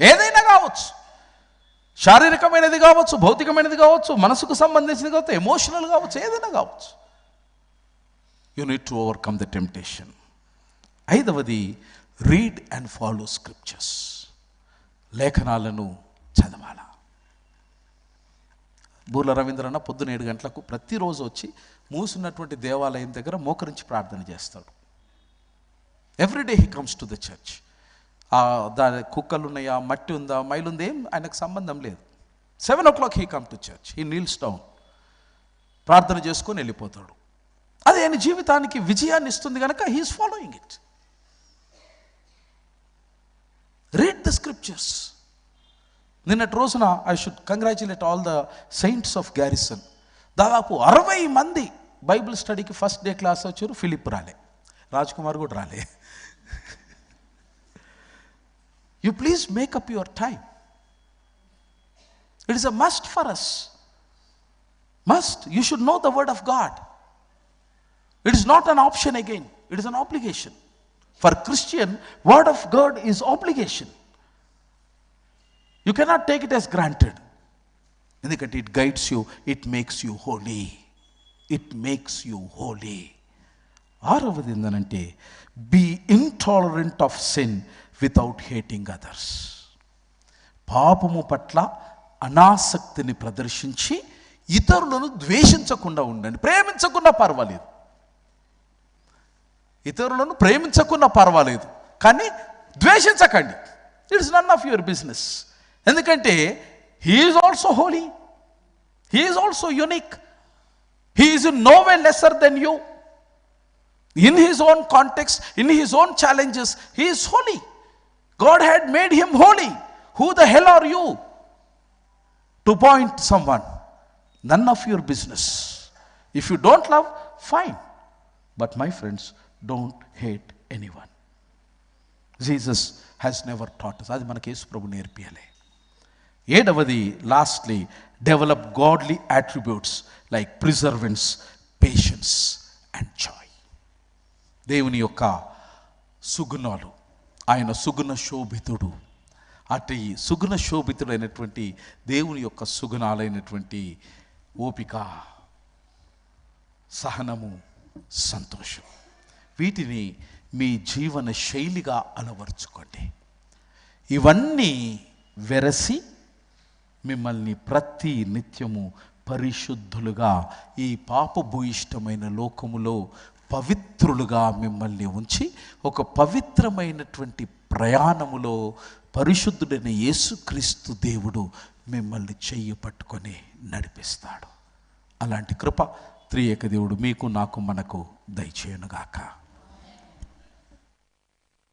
ఏదైనా కావచ్చు, శారీరకమైనది కావచ్చు, భౌతికమైనది కావచ్చు, మనసుకు సంబంధించినది కావచ్చు, ఎమోషనల్ కావచ్చు, ఏదైనా కావచ్చు. You need to overcome the temptation. ఐదవది, రీడ్ అండ్ ఫాలో స్క్రిప్చర్స్. లేఖనాలను చదవాలా. బూర్ల రవీంద్రన్న పొద్దున 7 గంటలకు ప్రతిరోజు వచ్చి మూసున్నటువంటి దేవాలయం దగ్గర మోకరించి ప్రార్థన చేస్తాడు. Everyday he comes to the church. దాని కుక్కలు ఉన్నాయా, మట్టి ఉందా, మైలు ఉందా, ఏం ఆయనకు సంబంధం లేదు. 7 o'clock he come to church. He kneels down, ప్రార్థన చేసుకొని వెళ్ళిపోతాడు. అది ఆయన జీవితానికి విజయాన్ని ఇస్తుంది కనుక he is following it. Read the scriptures. నిన్నటి రోజున I should congratulate all the saints of Garrison. దాదాపు 60 మంది బైబిల్ స్టడీకి ఫస్ట్ డే క్లాస్ వచ్చారు. ఫిలిప్ రాలే, రాజ్ కుమార్ కూడా రాలే. You please make up your time. It is a must for us. Must. You should know the word of God. It is not an option again, it is an obligation. For Christian, word of God is obligation. You cannot take it as granted. ఎందుకంటే it guides you, it makes you holy. It makes you Holi. 6వది ఏంటంటే be intolerant of sin without hating others. పాపము పట్ల అనాసక్తిని ప్రదర్శించి ఇతరులను ద్వేషించకుండా ఉండండి. ప్రేమించకుండా పర్వాలేదు, ఇతరులను ప్రేమించకుండా పర్వాలేదు, కానీ ద్వేషించకండి. It's none of your business. ఎందుకంటే he is also holy, he is also unique, he is in no way lesser than you. In his own context, in his own challenges, he is holy. God had made him holy. Who the hell are you to point someone? None of your business. If you don't love, fine, but my friends, don't hate anyone. Jesus has never taught us. అది మనకి యేసు ప్రభు నేర్పియాలి. 7వది lastly, develop godly attributes like perseverance, patience and joy. దేవుని యొక్క సుగుణాలు. ఆయన సుగుణ శోభితుడు. అటు ఈ సుగుణ శోభితుడైనటువంటి దేవుని యొక్క సుగుణాలైనటువంటి ఓపిక, సహనము, సంతోషం, వీటిని మీ జీవన శైలిగా అలవర్చుకోండి. ఇవన్నీ వెరసి మిమ్మల్ని ప్రతి నిత్యము పరిశుద్ధులుగా ఈ పాపభూయిష్టమైన లోకములో పవిత్రులుగా మిమ్మల్ని ఉంచి ఒక పవిత్రమైనటువంటి ప్రయాణములో పరిశుద్ధుడైన యేసుక్రీస్తు దేవుడు మిమ్మల్ని చెయ్యి పట్టుకొని నడిపిస్తాడు. అలాంటి కృప త్రియేక దేవుడు మీకు, నాకు, మనకు దయచేయునుగాక.